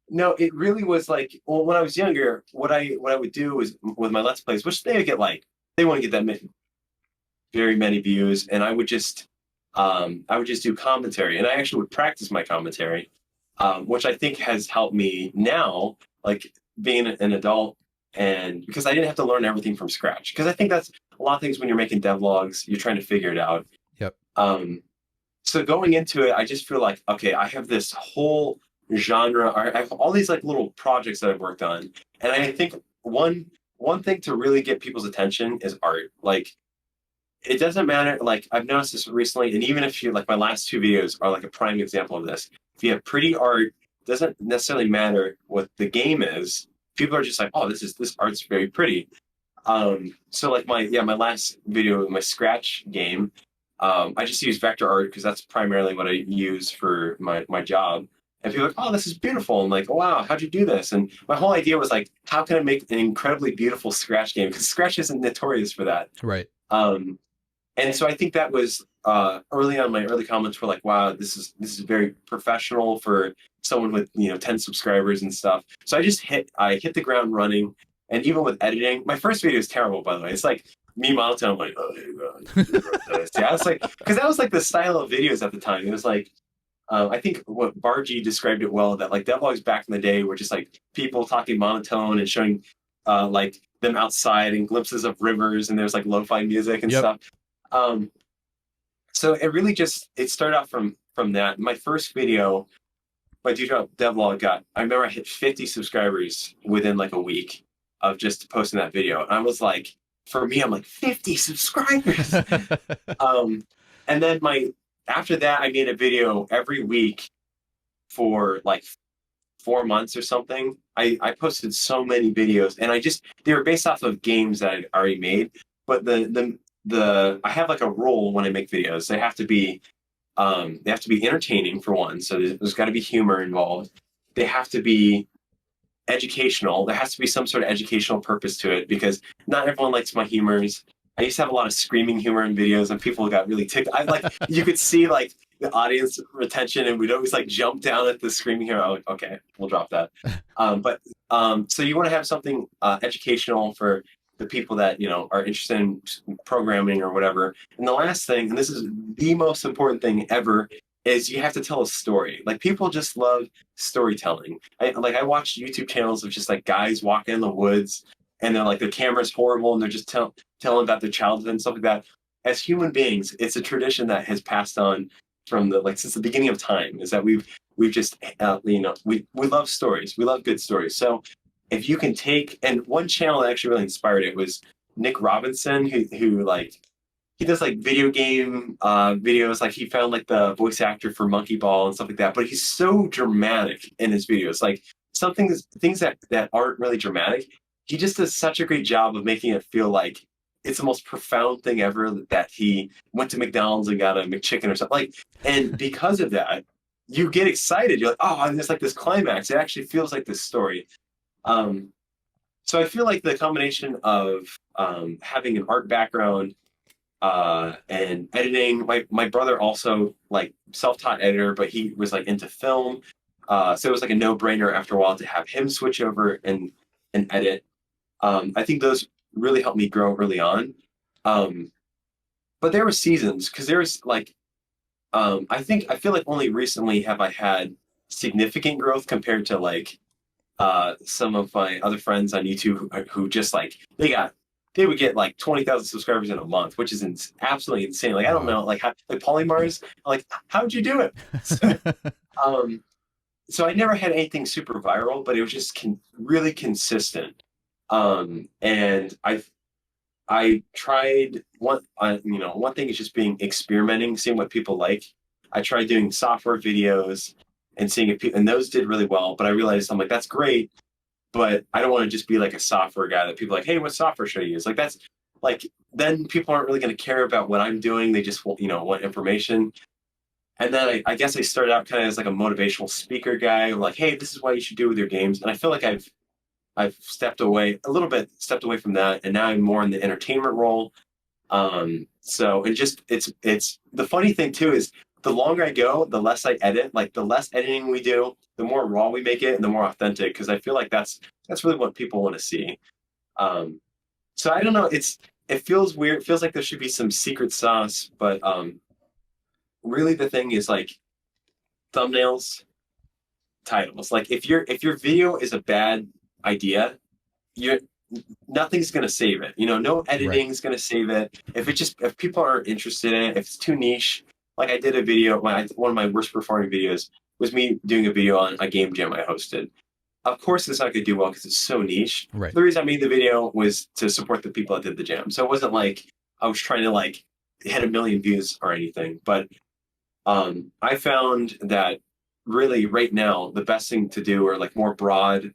no, it really was like, well, when I was younger, what I would do was with my Let's Plays, which they would get like, they wouldn't get that very many views, and I would just do commentary, and I actually would practice my commentary, which I think has helped me now, like being an adult, and because I didn't have to learn everything from scratch. Because I think that's a lot of things when you're making devlogs, you're trying to figure it out.
Yep.
So going into it, I just feel like, okay, I have this whole genre, I have all these like little projects that I've worked on, and I think one thing to really get people's attention is art. Like, it doesn't matter, like I've noticed this recently, and even if you, like my last two videos are like a prime example of this. If you have pretty art, doesn't necessarily matter what the game is. People are just like, oh, this art's very pretty. So like my last video, my Scratch game, I just use vector art because that's primarily what I use for my job. And people are like, oh, this is beautiful. I'm like, oh, wow, how'd you do this? And my whole idea was like, how can I make an incredibly beautiful Scratch game? Because Scratch isn't notorious for that.
Right.
Um, and so I think that was early on. My early comments were like, "Wow, this is very professional for someone with 10 subscribers and stuff." So I hit the ground running, and even with editing, my first video is terrible, by the way. It's like me monotone, like, "Oh, hey, yeah." It's like because that was like the style of videos at the time. It was like I think what Bargy described it well, that like devlogs back in the day were just like people talking monotone and showing like them outside and glimpses of rivers, and there's like lo-fi music and
Yep.
stuff. Um, so it really just it started out from that. My first video, my Dewdrop devlog I remember I hit 50 subscribers within like a week of just posting that video. And I was like, for me, I'm like 50 subscribers. Um, and then my after that, I made a video every week for like 4 months or something. I posted so many videos, and they were based off of games that I'd already made. But the I have like a rule when I make videos. They have to be entertaining for one. So there's got to be humor involved. They have to be educational. There has to be some sort of educational purpose to it because not everyone likes my humors. I used to have a lot of screaming humor in videos, and people got really ticked. I like you could see like the audience retention, and we'd always like jump down at the screaming humor. I'm like, okay, we'll drop that. But so you want to have something educational for the people that are interested in programming or whatever. And the last thing, and this is the most important thing ever, is you have to tell a story. Like people just love storytelling. I watch YouTube channels of just like guys walking in the woods, and they're like the camera's horrible, and they're just telling about their childhood and stuff like that. As human beings, it's a tradition that has passed on from the like since the beginning of time. Is that we've just we love stories. We love good stories. So if you can take, and one channel that actually really inspired it was Nick Robinson, who like he does like video game videos. Like he found like the voice actor for Monkey Ball and stuff like that. But he's so dramatic in his videos. Like things that aren't really dramatic. He just does such a great job of making it feel like it's the most profound thing ever that he went to McDonald's and got a McChicken or something. Like, and because of that, you get excited. You're like, oh, and there's like this climax. It actually feels like this story. Um, so I feel like the combination of having an art background and editing. My brother also like self-taught editor, but he was like into film. So it was like a no-brainer after a while to have him switch over and edit. I think those really helped me grow early on. Um, but there were seasons because there was like I feel like only recently have I had significant growth compared to like some of my other friends on YouTube who just like they would get like 20,000 subscribers in a month, which is absolutely insane. Like I don't
Wow.
know, like like Polymars, like how'd you do it? So, um, so I never had anything super viral, but it was just really consistent. And I tried one thing is just being experimenting, seeing what people like. I tried doing software videos and seeing if and those did really well. But I realized I'm like that's great, but I don't want to just be like a software guy that people are like, hey, what software should I use? Like that's like then people aren't really going to care about what I'm doing. They just want information. And then I guess I started out kind of as like a motivational speaker guy, like, hey, this is what you should do with your games. And I feel like I've stepped away a little bit, stepped away from that, and now I'm more in the entertainment role. So it's the funny thing too is the longer I go, the less I edit. Like the less editing we do, the more raw we make it, and the more authentic. Because I feel like that's really what people want to see. Um, so I don't know. It feels weird. It feels like there should be some secret sauce, but really the thing is like thumbnails, titles. Like if your video is a bad idea, you're nothing's gonna save it. No
Right.
editing's gonna save it. If people aren't interested in it, if it's too niche, like I did a video, one of my worst performing videos was me doing a video on a game jam I hosted. Of course, it's not gonna do well because it's so niche.
Right.
The reason I made the video was to support the people that did the jam. So it wasn't like I was trying to like hit a million views or anything. But I found that really right now the best thing to do are like more broad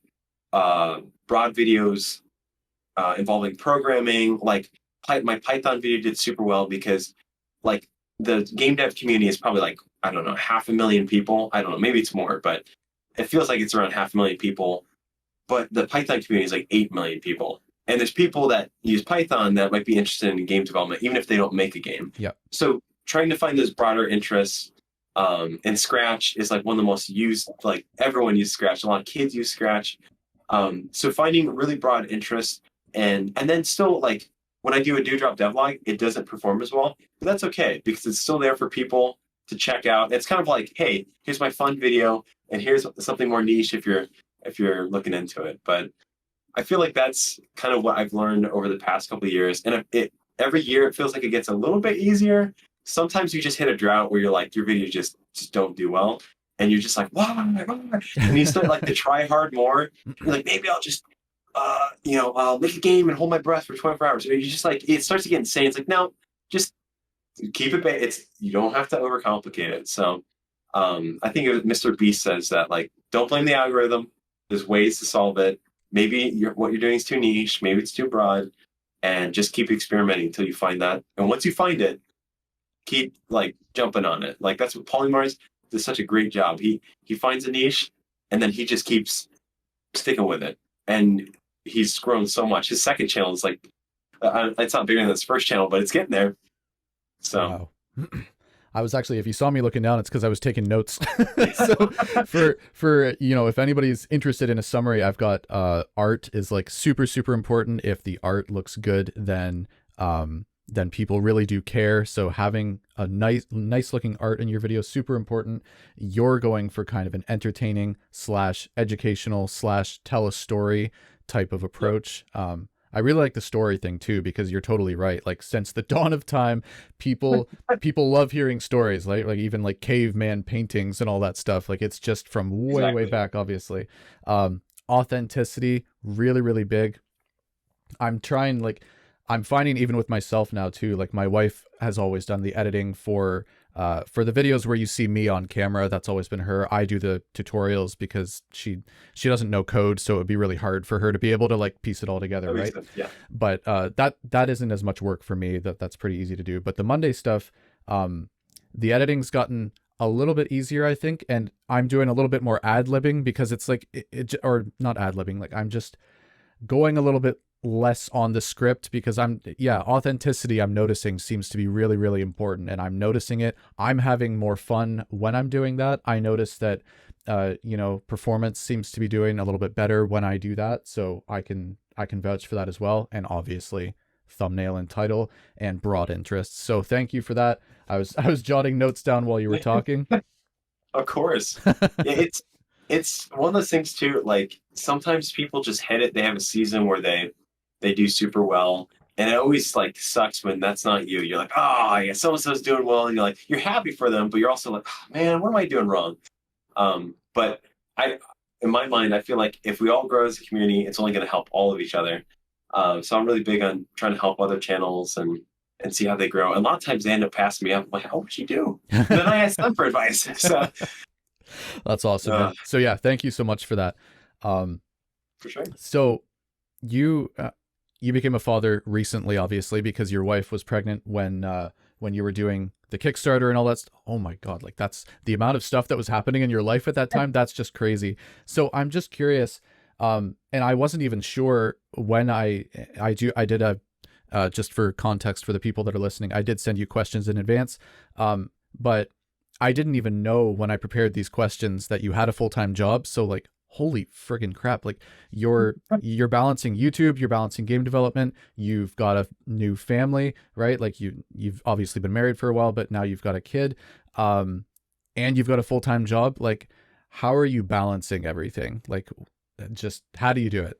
videos involving programming. Like my Python video did super well because like the game dev community is probably like I don't know 500,000 people. I don't know, maybe it's more, but it feels like it's around 500,000 people. But the Python community is like 8 million people. And there's people that use Python that might be interested in game development, even if they don't make a game.
Yeah.
So trying to find those broader interests, and Scratch is like one of the most used, like everyone uses Scratch. A lot of kids use Scratch. So finding really broad interests, and then still, like, when I do a Dewdrop devlog, it doesn't perform as well, but that's okay because it's still there for people to check out. It's kind of like, hey, here's my fun video, and here's something more niche if you're looking into it. But I feel like that's kind of what I've learned over the past couple of years, and every year it feels like it gets a little bit easier. Sometimes you just hit a drought where you're like, your videos just don't do well, and you're just like, why? And you start like to try hard more. You're like, maybe I'll just I'll make a game and hold my breath for 24 hours. You just like, it starts to get insane. It's like, no, just keep it. You don't have to overcomplicate it. So I think Mr. Beast says that, like, don't blame the algorithm. There's ways to solve it. Maybe what you're doing is too niche. Maybe it's too broad, and just keep experimenting until you find that. And once you find it, keep like jumping on it. Like, that's what Polymars does such a great job. He finds a niche, and then he just keeps sticking with it. And he's grown so much. His second channel is like, it's not bigger than his first channel, but it's getting there. So
wow. I was actually, if you saw me looking down, it's because I was taking notes. So for if anybody's interested in a summary, I've got art is like super, super important. If the art looks good, then people really do care. So having a nice looking art in your video is super important. You're going for kind of an entertaining / educational / tell a story type of approach. I really like the story thing too, because you're totally right. Like, since the dawn of time, people love hearing stories, like even like caveman paintings and all that stuff. Like, it's just from way back, obviously. Authenticity, really, really big. I'm finding even with myself now too, like, my wife has always done the editing for the videos where you see me on camera. That's always been her. I do the tutorials because she doesn't know code, so it would be really hard for her to be able to like piece it all together, right?
Yeah.
But that isn't as much work for me. That's pretty easy to do. But the Monday stuff, the editing's gotten a little bit easier, I think, and I'm doing a little bit more ad-libbing because it's like or not ad-libbing, like I'm just going a little bit less on the script, because authenticity, I'm noticing, seems to be really, really important, and I'm noticing it. I'm having more fun when I'm doing that. I notice that performance seems to be doing a little bit better when I do that, so I can vouch for that as well. And obviously thumbnail and title and broad interests. So thank you for that. I was jotting notes down while you were talking.
Of course. Yeah, it's one of those things too, like, sometimes people just hit it. They have a season where they do super well, and it always like sucks when that's not you. You're like, oh yeah, so-and-so's doing well, and you're happy for them, but you're also like, oh, man, what am I doing wrong? But in my mind, I feel like if we all grow as a community, it's only going to help all of each other. So I'm really big on trying to help other channels and see how they grow. And a lot of times they end up passing me up. I'm like, oh, what'd you do? And then I ask them for advice. So
that's awesome, man. So yeah, thank you so much for that.
For sure.
So you became a father recently, obviously, because your wife was pregnant when you were doing the Kickstarter and all that stuff. Oh my God, like, that's the amount of stuff that was happening in your life at that time. That's just crazy. So I'm just curious, and I wasn't even sure when I did a just for context for the people that are listening, I did send you questions in advance, but I didn't even know when I prepared these questions that you had a full-time job. So like, holy friggin' crap. Like, you're balancing YouTube, you're balancing game development, you've got a new family, right? Like, you've obviously been married for a while, but now you've got a kid, and you've got a full-time job. Like, how are you balancing everything? Like, just how do you do it?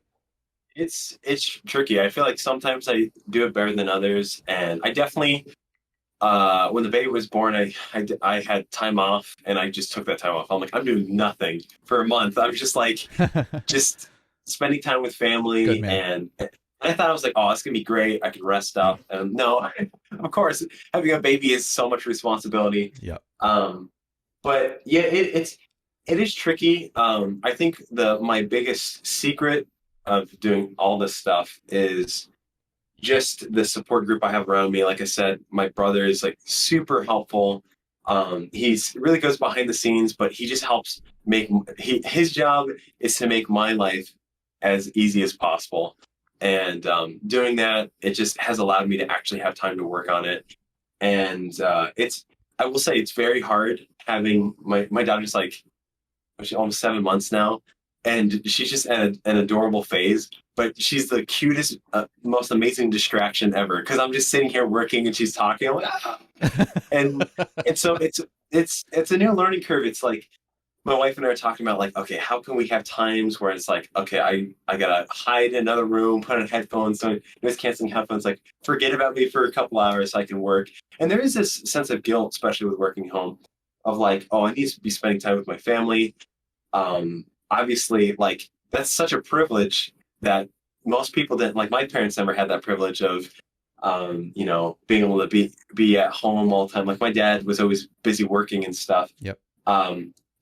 It's tricky. I feel like sometimes I do it better than others, and I definitely, when the baby was born, I had time off, and I just took that time off. I'm like, I'm doing nothing for a month. I'm just like, just spending time with family. And I thought, I was like, oh, it's gonna be great. I can rest up. And no, of course, having a baby is so much responsibility.
Yeah.
But yeah, it is tricky. I think my biggest secret of doing all this stuff is just the support group I have around me. Like I said, my brother is like super helpful. He's really goes behind the scenes, but he just helps his job is to make my life as easy as possible. And doing that, it just has allowed me to actually have time to work on it. And I will say it's very hard having my daughter's like, she's almost 7 months now, and she's just at an adorable phase. But she's the cutest, most amazing distraction ever. Because I'm just sitting here working, and she's talking, I'm like, ah! and and so it's a new learning curve. It's like my wife and I are talking about like, okay, how can we have times where it's like, okay, I gotta hide in another room, put on headphones, so noise canceling headphones, like forget about me for a couple hours so I can work. And there is this sense of guilt, especially with working home, of like, oh, I need to be spending time with my family. Obviously, like that's such a privilege that most people didn't. Like my parents never had that privilege of, being able to be at home all the time. Like my dad was always busy working and stuff.
Yep.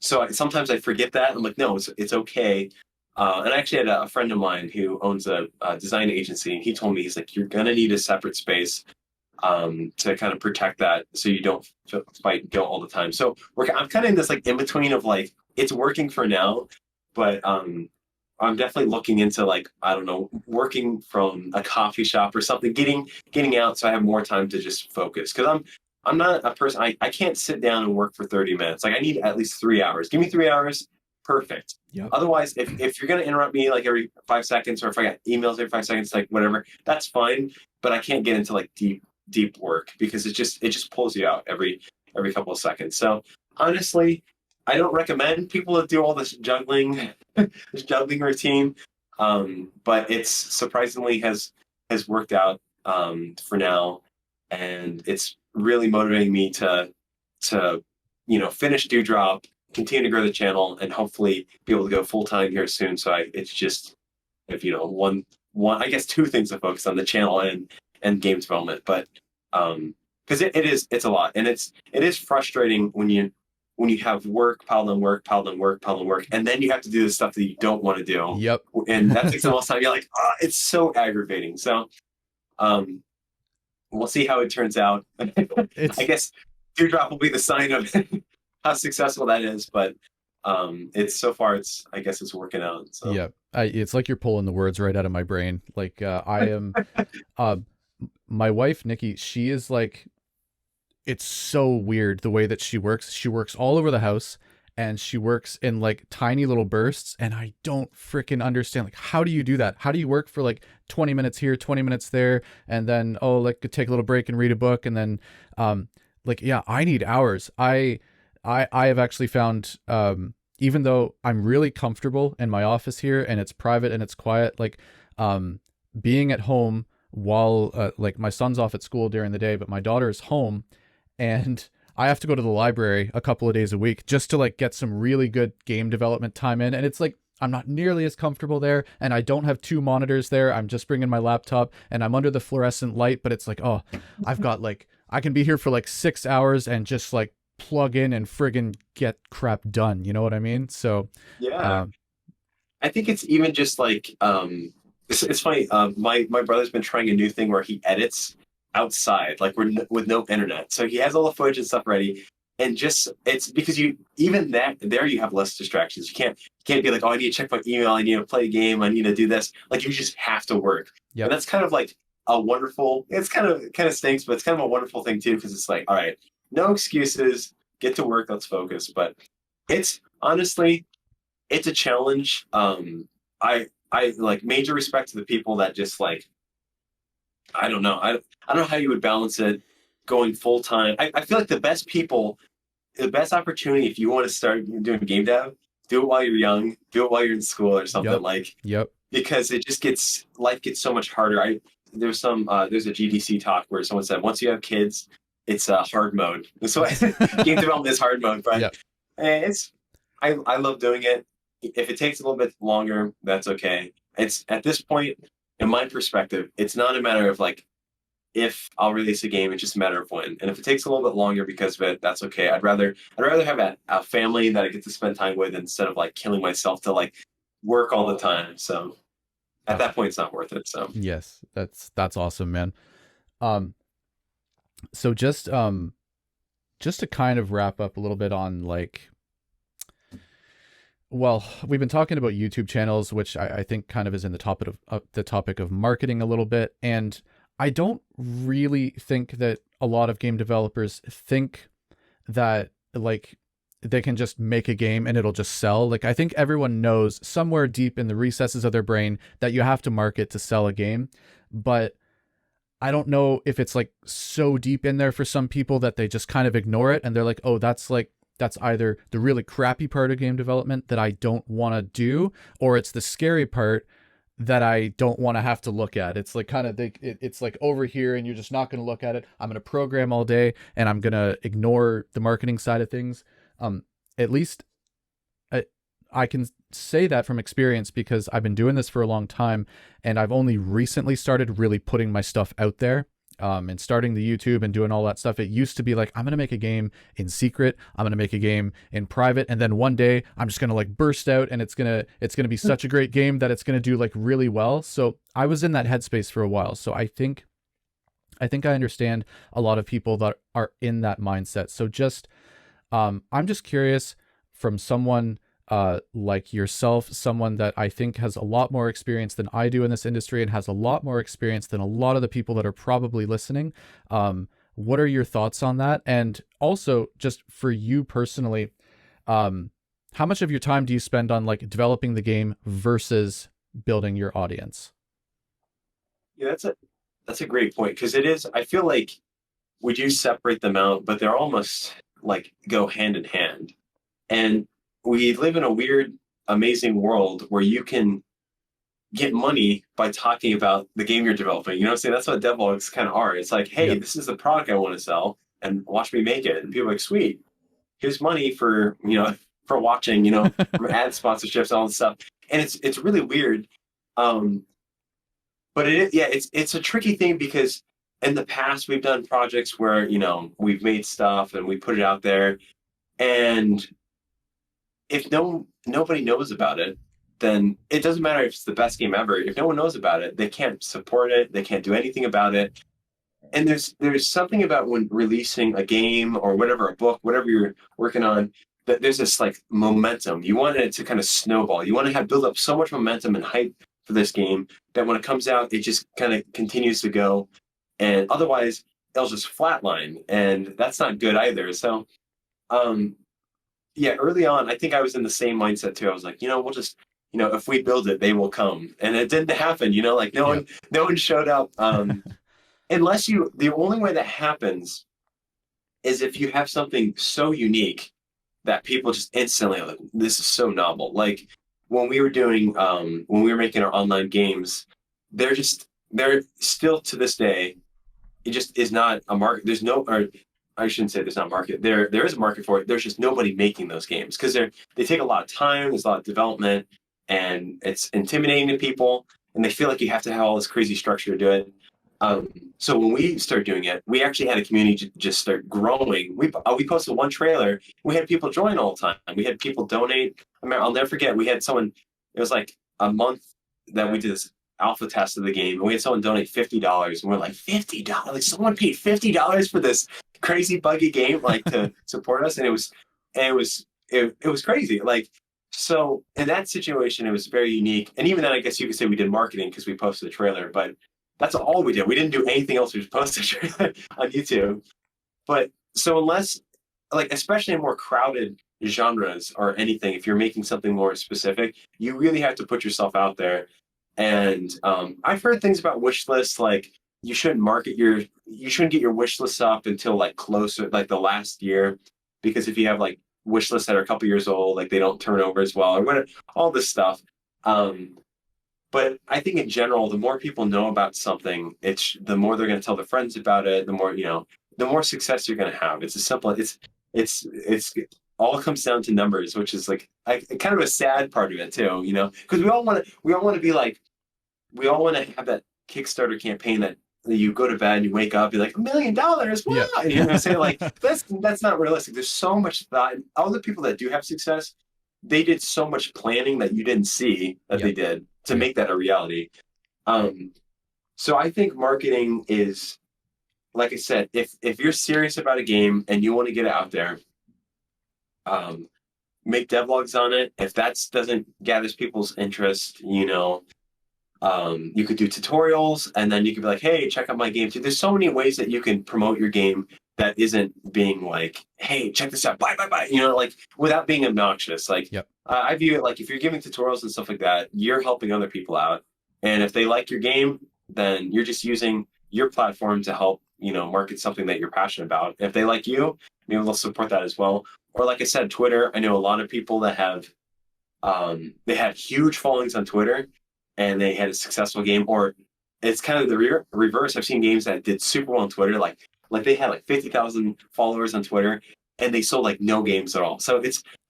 So sometimes I forget that. I'm like, no, it's okay. And I actually had a friend of mine who owns a design agency, and he told me, he's like, you're gonna need a separate space to kind of protect that, so you don't fight guilt all the time. So I'm kind of in this like in between of like it's working for now, but I'm definitely looking into like, I don't know, working from a coffee shop or something, getting out so I have more time to just focus. Because I'm not a person, I can't sit down and work for 30 minutes. Like I need at least 3 hours. Give me 3 hours, perfect.
Yep.
Otherwise, if you're gonna interrupt me like every 5 seconds, or if I got emails every 5 seconds, like whatever, that's fine. But I can't get into like deep work because it just pulls you out every couple of seconds. So honestly, I don't recommend people to do all this juggling, this juggling routine. But it's surprisingly has worked out for now, and it's really motivating me to finish Dewdrop, continue to grow the channel, and hopefully be able to go full time here soon. So it's just if one I guess two things to focus on: the channel and game development. But because it's a lot, and it is frustrating when you have work piled on work, piled on work, piled on work, and then you have to do the stuff that you don't want to do.
Yep.
And that takes the most time. You're like, oh, it's so aggravating. So we'll see how it turns out. I guess Dewdrop will be the sign of how successful that is, but I guess it's working out. So.
Yeah. It's like you're pulling the words right out of my brain. Like I am, my wife, Nikki, she is like, it's so weird the way that she works. She works all over the house, and she works in like tiny little bursts. And I don't freaking understand. Like, how do you do that? How do you work for like 20 minutes here, 20 minutes there? And then, take a little break and read a book. And then, I need hours. I have actually found, even though I'm really comfortable in my office here and it's private and it's quiet, like, being at home while, my son's off at school during the day, but my daughter is home, and I have to go to the library a couple of days a week just to like get some really good game development time in. And it's like, I'm not nearly as comfortable there, and I don't have two monitors there. I'm just bringing my laptop, and I'm under the fluorescent light, but it's like, oh, I've got like, I can be here for like 6 hours and just like plug in and friggin' get crap done. You know what I mean? So
yeah, I think it's even just like, it's funny. My brother's been trying a new thing where he edits outside, like with no internet. So he has all the footage and stuff ready, and it's because you have less distractions. You can't be like, oh, I need to check my email, I need to play a game, I need to do this. Like you just have to work.
Yep.
And that's kind of like a wonderful. It's kind of stinks, but it's kind of a wonderful thing too, because it's like, all right, no excuses, get to work, let's focus. But it's honestly, it's a challenge. I like major respect to the people that just like, I don't know. I don't know how you would balance it going full time. I feel like the best opportunity if you want to start doing game dev, do it while you're young, do it while you're in school or something.
Yep.
Because it just life gets so much harder. There's a GDC talk where someone said once you have kids, it's hard mode. So game development is hard mode, but
yep.
I love doing it. If it takes a little bit longer, that's okay. It's at this point, in my perspective, it's not a matter of like if I'll release a game, it's just a matter of when. And if it takes a little bit longer because of it, that's okay. I'd rather have a family that I get to spend time with instead of like killing myself to like work all the time. So at that point, it's not worth it. So
yes, that's awesome, man. So just to kind of wrap up a little bit on like Well, we've been talking about YouTube channels, which I think kind of is in the topic of marketing a little bit, and I don't really think that a lot of game developers think that like they can just make a game and it'll just sell. Like I think everyone knows somewhere deep in the recesses of their brain that you have to market to sell a game, but I don't know if it's like so deep in there for some people that they just kind of ignore it and they're like, "Oh, that's either the really crappy part of game development that I don't want to do, or it's the scary part that I don't want to have to look at." It's like kind of it's like over here and you're just not going to look at it. I'm going to program all day and I'm going to ignore the marketing side of things. At least I can say that from experience because I've been doing this for a long time and I've only recently started really putting my stuff out there. And starting the YouTube and doing all that stuff. It used to be like, I'm going to make a game in secret. I'm going to make a game in private. And then one day I'm just going to like burst out and it's going to be such a great game that it's going to do like really well. So I was in that headspace for a while. So I think I understand a lot of people that are in that mindset. So just, I'm just curious from someone like yourself, someone that I think has a lot more experience than I do in this industry and has a lot more experience than a lot of the people that are probably listening. What are your thoughts on that? And also just for you personally, how much of your time do you spend on like developing the game versus building your audience?
Yeah, that's a great point because it is. I feel like we do separate them out, but they're almost like go hand in hand. And we live in a weird, amazing world where you can get money by talking about the game you're developing. You know what I'm saying? That's what devlogs kind of are. It's like, hey,
Yep.
this is the product I want to sell, and watch me make it. And people are like, sweet, here's money for for watching, from ad sponsorships, all this stuff. And it's really weird. Um, but yeah, it's a tricky thing because in the past we've done projects where we've made stuff and we put it out there, and if nobody knows about it, then it doesn't matter if it's the best game ever. If no one knows about it, they can't support it. They can't do anything about it. And there's something about when releasing a game or whatever, a book, whatever you're working on, that there's this like momentum. You want it to kind of snowball. You want to have build up so much momentum and hype for this game that when it comes out, it just kind of continues to go. And otherwise, it'll just flatline, and that's not good either. So, um, yeah, early on, I think I was in the same mindset too. I was like, we'll just, if we build it, they will come, and it didn't happen. Like
Yep.
no one showed up. Unless the only way that happens is if you have something so unique that people just instantly are like, this is so novel. Like when we were making our online games, they're still to this day, it just is not a market. There's no, or I shouldn't say there's not a market. There is a market for it. There's just nobody making those games because they take a lot of time. There's a lot of development, and it's intimidating to people, and they feel like you have to have all this crazy structure to do it. So when we started doing it, we actually had a community just start growing. We posted one trailer. We had people join all the time. We had people donate. I mean, I'll never forget. We had someone. It was like a month that we did this alpha test of the game, and we had someone donate $50, and we're like, $50? Someone paid $50 for this crazy buggy game, like to support us, and it was crazy. Like, so in that situation, it was very unique. And even then, I guess you could say we did marketing because we posted a trailer, but that's all we did. We didn't do anything else. We just posted a trailer on YouTube. But so unless, like, especially in more crowded genres or anything, if you're making something more specific, you really have to put yourself out there. And I've heard things about wish lists, like you shouldn't get your wish lists up until like closer, like the last year, because if you have like wish lists that are a couple years old, like they don't turn over as well or whatever, all this stuff. Um, but I think in general, the more people know about something, it's the more they're going to tell their friends about it. The more success you're going to have. It's as simple. It's all comes down to numbers, which is like kind of a sad part of it too. Because we all want to be like, we all want to have that Kickstarter campaign that you go to bed and you wake up, you're like $1 million. Wow!
Yep.
And you're gonna say like that's not realistic. There's so much thought. All the people that do have success, they did so much planning that you didn't see that they
Yep.
did to
Yep.
make that a reality. Um, so I think marketing is, like I said, if you're serious about a game and you want to get it out there, um, make devlogs on it. If that doesn't gather people's interest, you could do tutorials, and then you could be like, hey, check out my game too. There's so many ways that you can promote your game that isn't being like, hey, check this out, bye, bye, bye. Like without being obnoxious. Like
Yep.
I view it like if you're giving tutorials and stuff like that, you're helping other people out. And if they like your game, then you're just using your platform to help, market something that you're passionate about. If they like you, maybe they'll support that as well. Or like I said, Twitter, I know a lot of people that they had huge followings on Twitter and they had a successful game, or it's kind of the reverse. I've seen games that did super well on Twitter, like they had like 50,000 followers on Twitter, and they sold like no games at all. So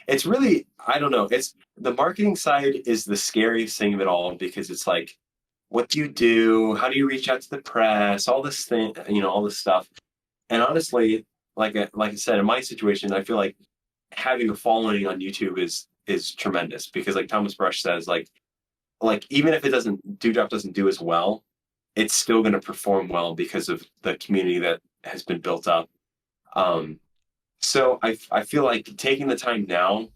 it's really, I don't know. It's the marketing side is the scariest thing of it all, because it's like, what do you do? How do you reach out to the press? All this thing, all this stuff. And honestly, like I said, in my situation, I feel like having a following on YouTube is tremendous, because like Thomas Brush says, like even if Dewdrop doesn't do as well, it's still going to perform well because of the community that has been built up. So I feel like taking the time now,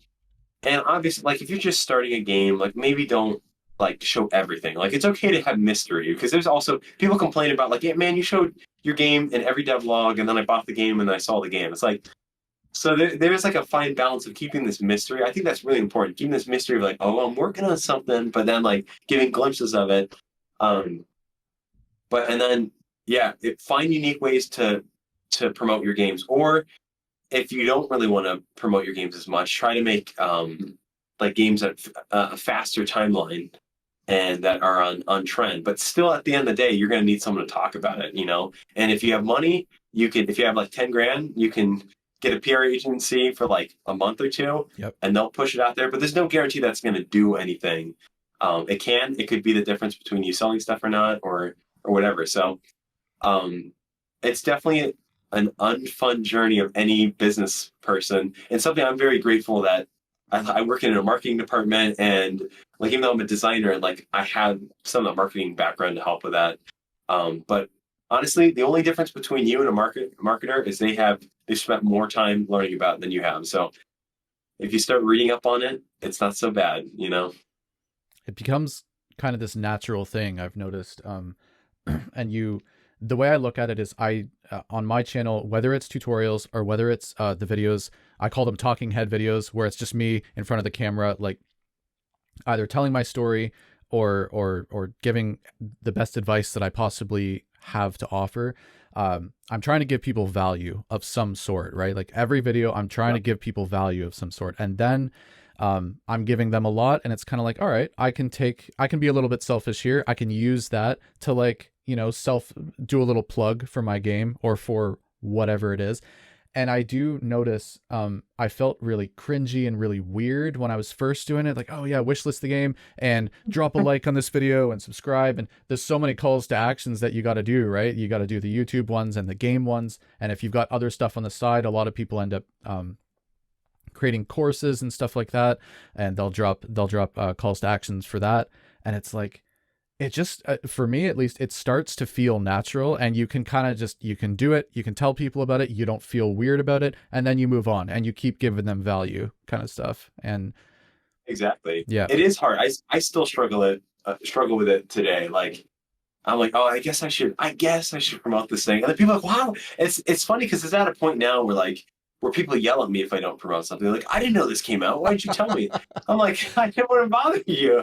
and obviously, like if you're just starting a game, like maybe don't like show everything. Like it's okay to have mystery, because there's also people complain about like, yeah, man, you showed your game in every devlog, and then I bought the game and I saw the game. It's like, so there's like a fine balance of keeping this mystery. I think that's really important. Keeping this mystery of like, oh, I'm working on something, but then like giving glimpses of it. And then yeah, find unique ways to promote your games. Or if you don't really want to promote your games as much, try to make like games at a faster timeline and that are on trend. But still, at the end of the day, you're going to need someone to talk about it, And if you have money, if you have like 10 grand, you can get a PR agency for like a month or two,
Yep.
and they'll push it out there. But there's no guarantee that's going to do anything. It could be the difference between you selling stuff or not, or whatever. So it's definitely an unfun journey of any business person, and something I'm very grateful that I work in a marketing department, and like even though I'm a designer, like I have some of the marketing background to help with that. But honestly, the only difference between you and a marketer is they spent more time learning about it than you have. So if you start reading up on it, it's not so bad,
It becomes kind of this natural thing, I've noticed. And the way I look at it is on my channel, whether it's tutorials or whether it's the videos, I call them talking head videos, where it's just me in front of the camera, like either telling my story or giving the best advice that I possibly have to offer. I'm trying to give people value of some sort, right? Like every video, I'm trying to give people value of some sort. And then I'm giving them a lot, and it's kind of like, all right, I can be a little bit selfish here. I can use that to like, do a little plug for my game or for whatever it is. And I do notice, I felt really cringy and really weird when I was first doing it. Like, oh yeah, wishlist the game and drop a like on this video and subscribe. And there's so many calls to actions that you got to do, right? You got to do the YouTube ones and the game ones. And if you've got other stuff on the side, a lot of people end up, creating courses and stuff like that. And they'll drop calls to actions for that. And it's like, it just, for me at least, it starts to feel natural, and you can kind of you can do it. You can tell people about it. You don't feel weird about it. And then you move on and you keep giving them value, kind of stuff. And
exactly.
yeah,
it is hard. I still struggle with it today. Like, I'm like, oh, I guess I should promote this thing. And then people are like, wow, it's funny because it's at a point now where people yell at me if I don't promote something. Like, I didn't know this came out. Why didn't you tell me? I'm like, I didn't want to bother you.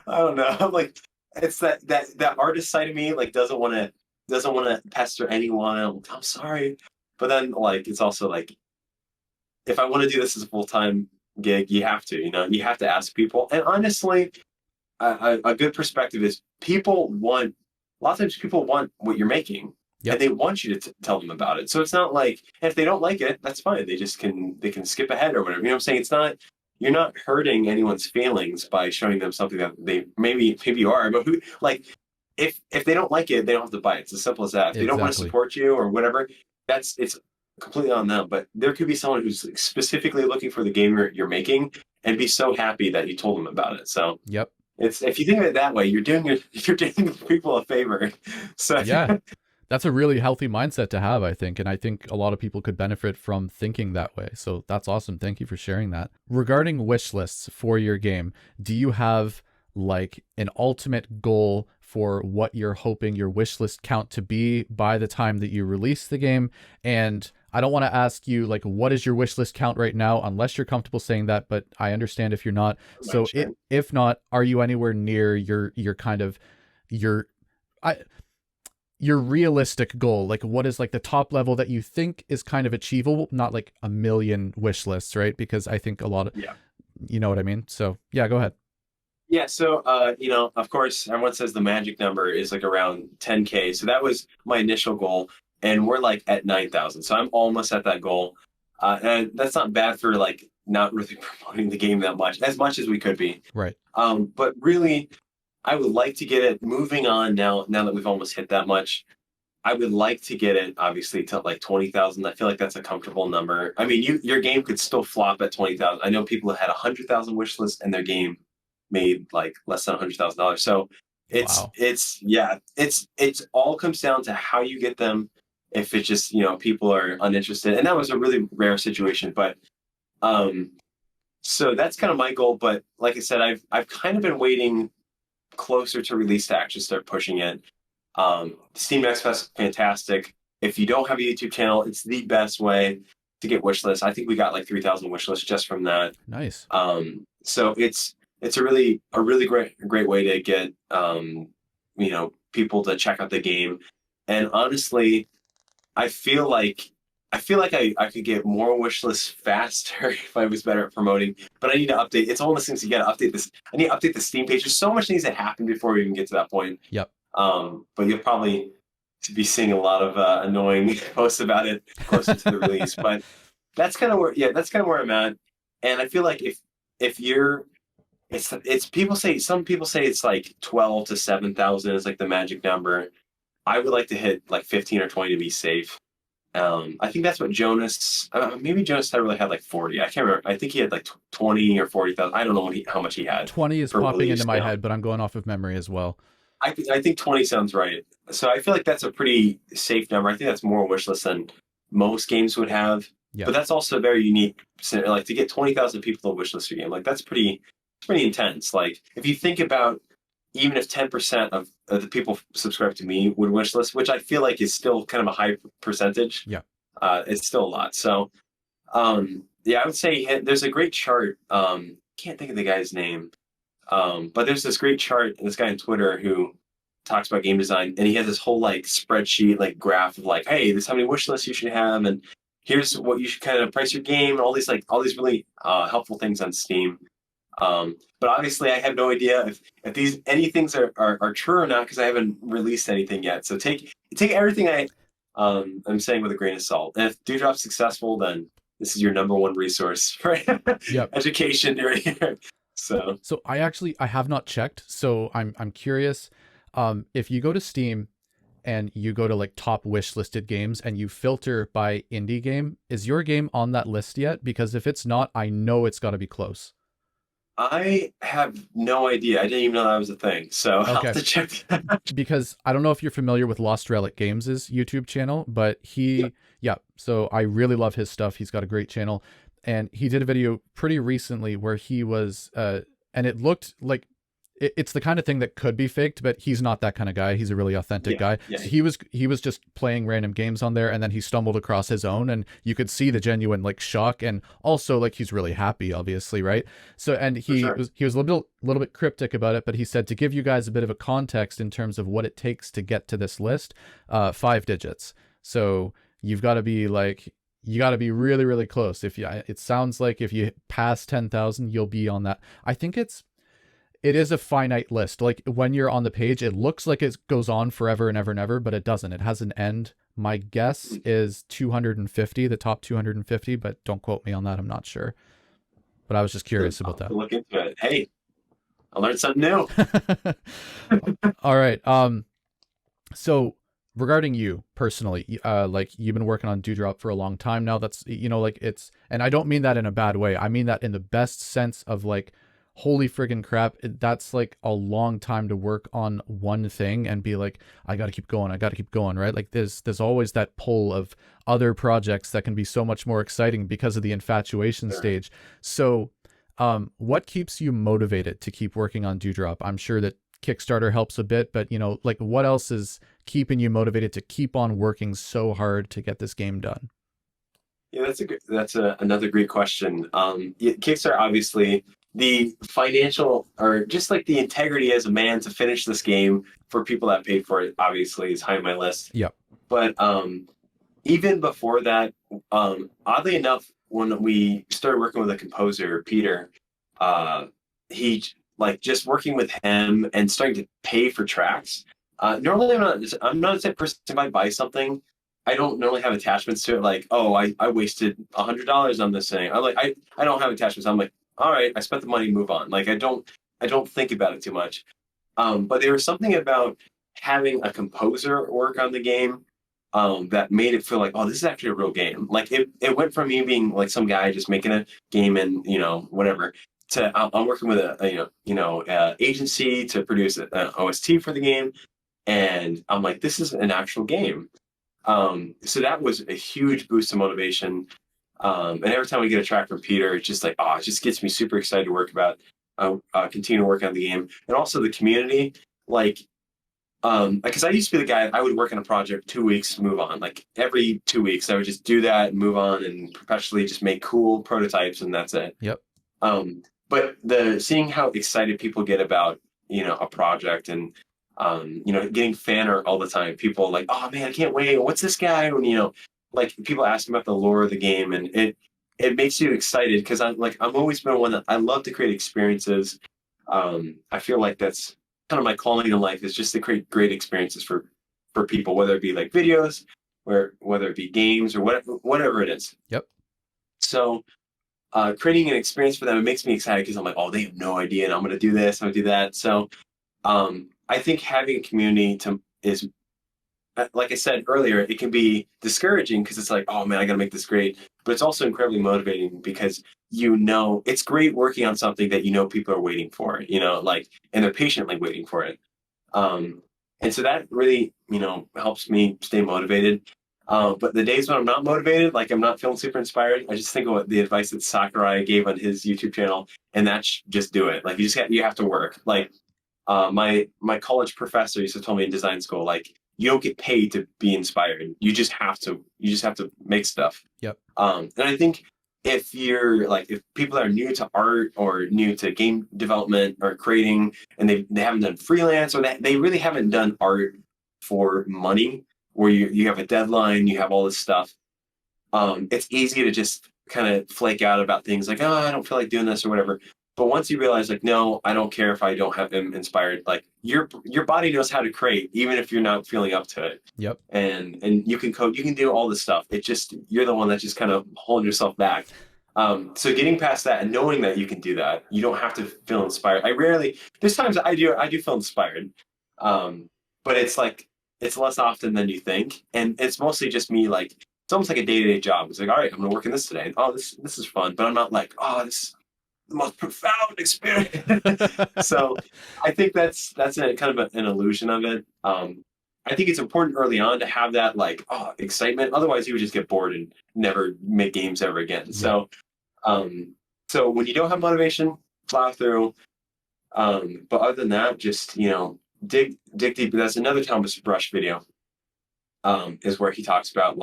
I don't know. I'm like, it's that artist side of me, like doesn't want to pester anyone. I'm sorry. But then like, it's also like, if I want to do this as a full-time gig, you have to, you have to ask people. And honestly, a good perspective is a lot of times people want what you're making. Yep. And they want you to tell them about it. So it's not like, if they don't like it, that's fine. They just can skip ahead or whatever. You know what I'm saying? It's not, you're not hurting anyone's feelings by showing them something that they maybe you are, but if they don't like it, they don't have to buy it. It's as simple as that. If they don't want to support you or whatever, it's completely on them. But there could be someone who's specifically looking for the game you're making and be so happy that you told them about it. So
yep.
If you think of it that way, you're doing people a favor. So
yeah. That's a really healthy mindset to have, I think. And I think a lot of people could benefit from thinking that way. So that's awesome. Thank you for sharing that. Regarding wish lists for your game, do you have like an ultimate goal for what you're hoping your wish list count to be by the time that you release the game? And I don't want to ask you like what is your wish list count right now, unless you're comfortable saying that, but I understand if you're not. So if not, are you anywhere near your kind of your I your realistic goal? Like what is like the top level that you think is kind of achievable, not like a million wish lists, right? Because I think a lot of, you know what I mean? So yeah, go ahead.
Yeah, so of course, everyone says the magic number is like around 10K. So that was my initial goal, and we're like at 9,000. So I'm almost at that goal, and that's not bad for like not really promoting the game that much as we could be.
Right.
But really, I would like to get it moving on now. Now that we've almost hit that much, I would like to get it obviously to like 20,000. I feel like that's a comfortable number. I mean, your game could still flop at 20,000. I know people that had 100,000 wish lists and their game made like less than $100,000. So it's all comes down to how you get them. If it's just people are uninterested, and that was a really rare situation, but so that's kind of my goal. But like I said, I've kind of been waiting closer to release to actually start pushing it. Steam Next Fest, fantastic. If you don't have a YouTube channel, it's the best way to get wish lists. I think we got like 3,000 wish lists just from that.
Nice.
So it's a really great way to get people to check out the game. And honestly, I feel like I could get more wish lists faster if I was better at promoting. But I need to update. It's all those things you got to update this. I need to update the Steam page. There's so much needs to happen before we even get to that point.
Yep.
But you'll probably be seeing a lot of annoying posts about it closer to the release. But that's kind of where I'm at. And I feel like if you're it's people say some people say it's like 12 to 7,000 is like the magic number. I would like to hit like 15 or 20 to be safe. I think that's what Jonas. Maybe Jonas really had like 40. I can't remember. I think he had like 20 or 40,000. I don't know how much he had.
20 is popping into my head, but I'm going off of memory as well.
I think 20 sounds right. So I feel like that's a pretty safe number. I think that's more wish list than most games would have. Yeah. But that's also very unique. Like to get 20,000 people to wish list your game, like that's pretty intense. Like if you think about even if 10% of the people subscribe to me would wish list, which I feel like is still kind of a high percentage.
Yeah.
It's still a lot. So, I would say there's a great chart. Can't think of the guy's name. But there's this great chart, this guy on Twitter who talks about game design, and he has this whole like spreadsheet, like graph of like, hey, this is how many wish lists you should have, and here's what you should kind of price your game, and all these really helpful things on Steam. But obviously I have no idea if any things are true or not, because I haven't released anything yet. So take everything I'm saying with a grain of salt. And if Dewdrop's successful, then this is your number one resource for education right here. So
I have not checked. So I'm curious. If you go to Steam and you go to like top wish listed games and you filter by indie game, is your game on that list yet? Because if it's not, I know it's got to be close.
I have no idea. I didn't even know that was a thing. So I'll have to check that.
Because I don't know if you're familiar with Lost Relic Games' YouTube channel, but so I really love his stuff. He's got a great channel. And he did a video pretty recently where he was, and it looked like it's the kind of thing that could be faked, but he's not that kind of guy. He's a really authentic guy. Yeah. So he was just playing random games on there, and then he stumbled across his own, and you could see the genuine like shock, and also like he's really happy, obviously, right? So and he was a little bit cryptic about it, but he said to give you guys a bit of a context in terms of what it takes to get to this list, 5 digits. So you've got to be like. You got to be really, really close. It sounds like if you pass 10,000, you'll be on that. I think it is a finite list. Like when you're on the page, it looks like it goes on forever and ever and ever, but it doesn't. It has an end. My guess is 250, the top 250, but don't quote me on that. I'm not sure. But I was just curious about that.
Look into it. Hey, I learned something new.
All right. So regarding you personally, like you've been working on Dewdrop for a long time now. That's, like it's, and I don't mean that in a bad way. I mean that in the best sense of like, holy friggin' crap, that's like a long time to work on one thing and be like, I gotta keep going, I gotta keep going, right? Like there's always that pull of other projects that can be so much more exciting because of the infatuation
Sure.
stage. So what keeps you motivated to keep working on Dewdrop? I'm sure that Kickstarter helps a bit, but you know, like what else is keeping you motivated to keep on working so hard to get this game done?
Yeah, another great question. Yeah, Kickstarter, obviously, the financial or just like the integrity as a man to finish this game for people that paid for it, obviously, is high on my list.
Yep.
But even before that, oddly enough, when we started working with a composer, Peter, uh, he like just working with him and starting to pay for tracks. Normally, I'm not a type of person if I buy something, I don't normally have attachments to it. Like, oh, I wasted $100 on this thing. I don't have attachments. I'm like, all right, I spent the money, move on. Like, I don't think about it too much. But there was something about having a composer work on the game that made it feel like, oh, this is actually a real game. Like it went from me being like some guy just making a game and whatever to I'm working with a agency to produce an OST for the game, and I'm like, this is an actual game. So that was a huge boost of motivation. And every time we get a track from Peter, it's just like, oh, it just gets me super excited to work about, continue to work on the game, and also the community. Like, because I used to be the guy, I would work on a project 2 weeks, move on. Like every 2 weeks, I would just do that and move on and perpetually just make cool prototypes, and that's it.
Yep.
But the seeing how excited people get about a project, and getting fan art all the time. People like, oh man, I can't wait. What's this guy? And like people ask about the lore of the game, and it makes you excited because I'm always been one that I love to create experiences. I feel like that's kind of my calling in life, is just to create great experiences for people, whether it be like videos, whether it be games or whatever it is.
Yep.
So creating an experience for them, it makes me excited because I'm like, oh, they have no idea, and I'm going to do this, I'm going to do that. So I think having a community is, like I said earlier, it can be discouraging because it's like, oh man, I got to make this great. But it's also incredibly motivating because it's great working on something that people are waiting for, like, and they're patiently waiting for it. And so that really, helps me stay motivated. But the days when I'm not motivated, like I'm not feeling super inspired, I just think of what the advice that Sakurai gave on his YouTube channel, and that's just do it. Like you have to work. Like my college professor used to tell me in design school, like you don't get paid to be inspired. You just have to make stuff.
Yep.
And I think if people are new to art or new to game development or creating, and they haven't done freelance, or they really haven't done art for money, where you have a deadline, you have all this stuff, it's easy to just kind of flake out about things like, oh, I don't feel like doing this or whatever. But once you realize, like, no, I don't care if I don't have them inspired. Like your body knows how to create, even if you're not feeling up to it.
Yep.
And you can code, you can do all this stuff. It's just you're the one that's just kind of holding yourself back. So getting past that and knowing that you can do that, you don't have to feel inspired. There's times I do feel inspired, but it's less often than you think, and it's mostly just me. Like it's almost like a day-to-day job. It's like, all right, I'm gonna work on this today. Oh, this is fun, but I'm not like, oh, this the most profound experience. So I think that's kind of an illusion of it. I think it's important early on to have that excitement. Otherwise, you would just get bored and never make games ever again.
Yeah.
So when you don't have motivation, plow through. But other than that, just dig deep. That's another Thomas Brush video. Is where he talks about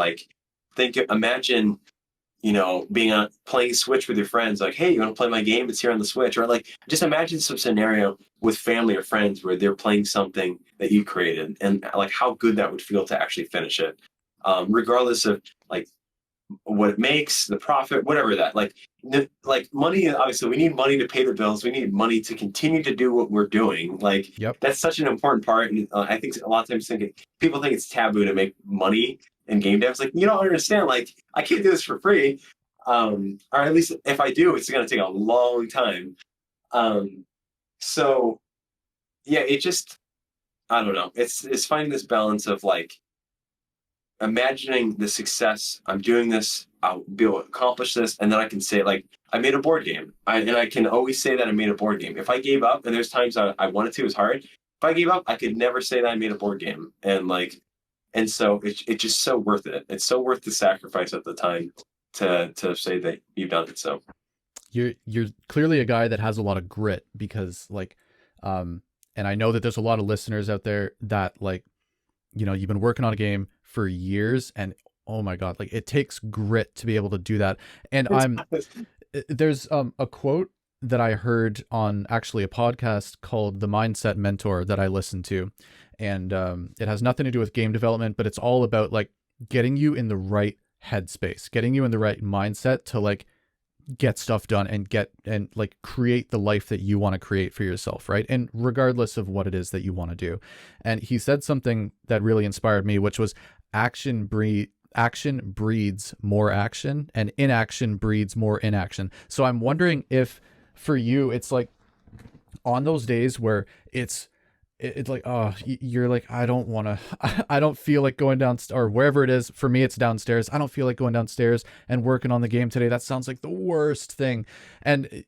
imagine being playing Switch with your friends, like, hey, you want to play my game? It's here on the Switch. Or like, just imagine some scenario with family or friends where they're playing something that you created, and like how good that would feel to actually finish it, regardless of like what it makes, the profit, whatever that. Like money. Obviously, we need money to pay the bills. We need money to continue to do what we're doing. Like,
Yep.
that's such an important part. And I think a lot of times people think it's taboo to make money in game devs. Like, you don't understand. Like, I can't do this for free. Or at least if I do, it's going to take a long time. So yeah, it just, I don't know. It's finding this balance of like imagining the success. I'm doing this. I'll be able to accomplish this, and then I can say like I made a board game. And I can always say that I made a board game. If I gave up, and there's times I wanted to, it was hard. If I gave up, I could never say that I made a board game. And so it's just so worth it. It's so worth the sacrifice at the time to say that you've done it. So
You're clearly a guy that has a lot of grit, because like, and I know that there's a lot of listeners out there that like, you've been working on a game for years, and oh my God, like it takes grit to be able to do that. And there's a quote that I heard on actually a podcast called The Mindset Mentor that I listened to. And it has nothing to do with game development, but it's all about like getting you in the right headspace, getting you in the right mindset to like get stuff done and like create the life that you want to create for yourself, right? And regardless of what it is that you want to do. And he said something that really inspired me, which was action breeds more action, and inaction breeds more inaction. So I'm wondering if for you it's like on those days where it's like, oh, you're like, I don't want to, I don't feel like going down, or wherever it is. For me, it's downstairs. I don't feel like going downstairs and working on the game today. That sounds like the worst thing. And,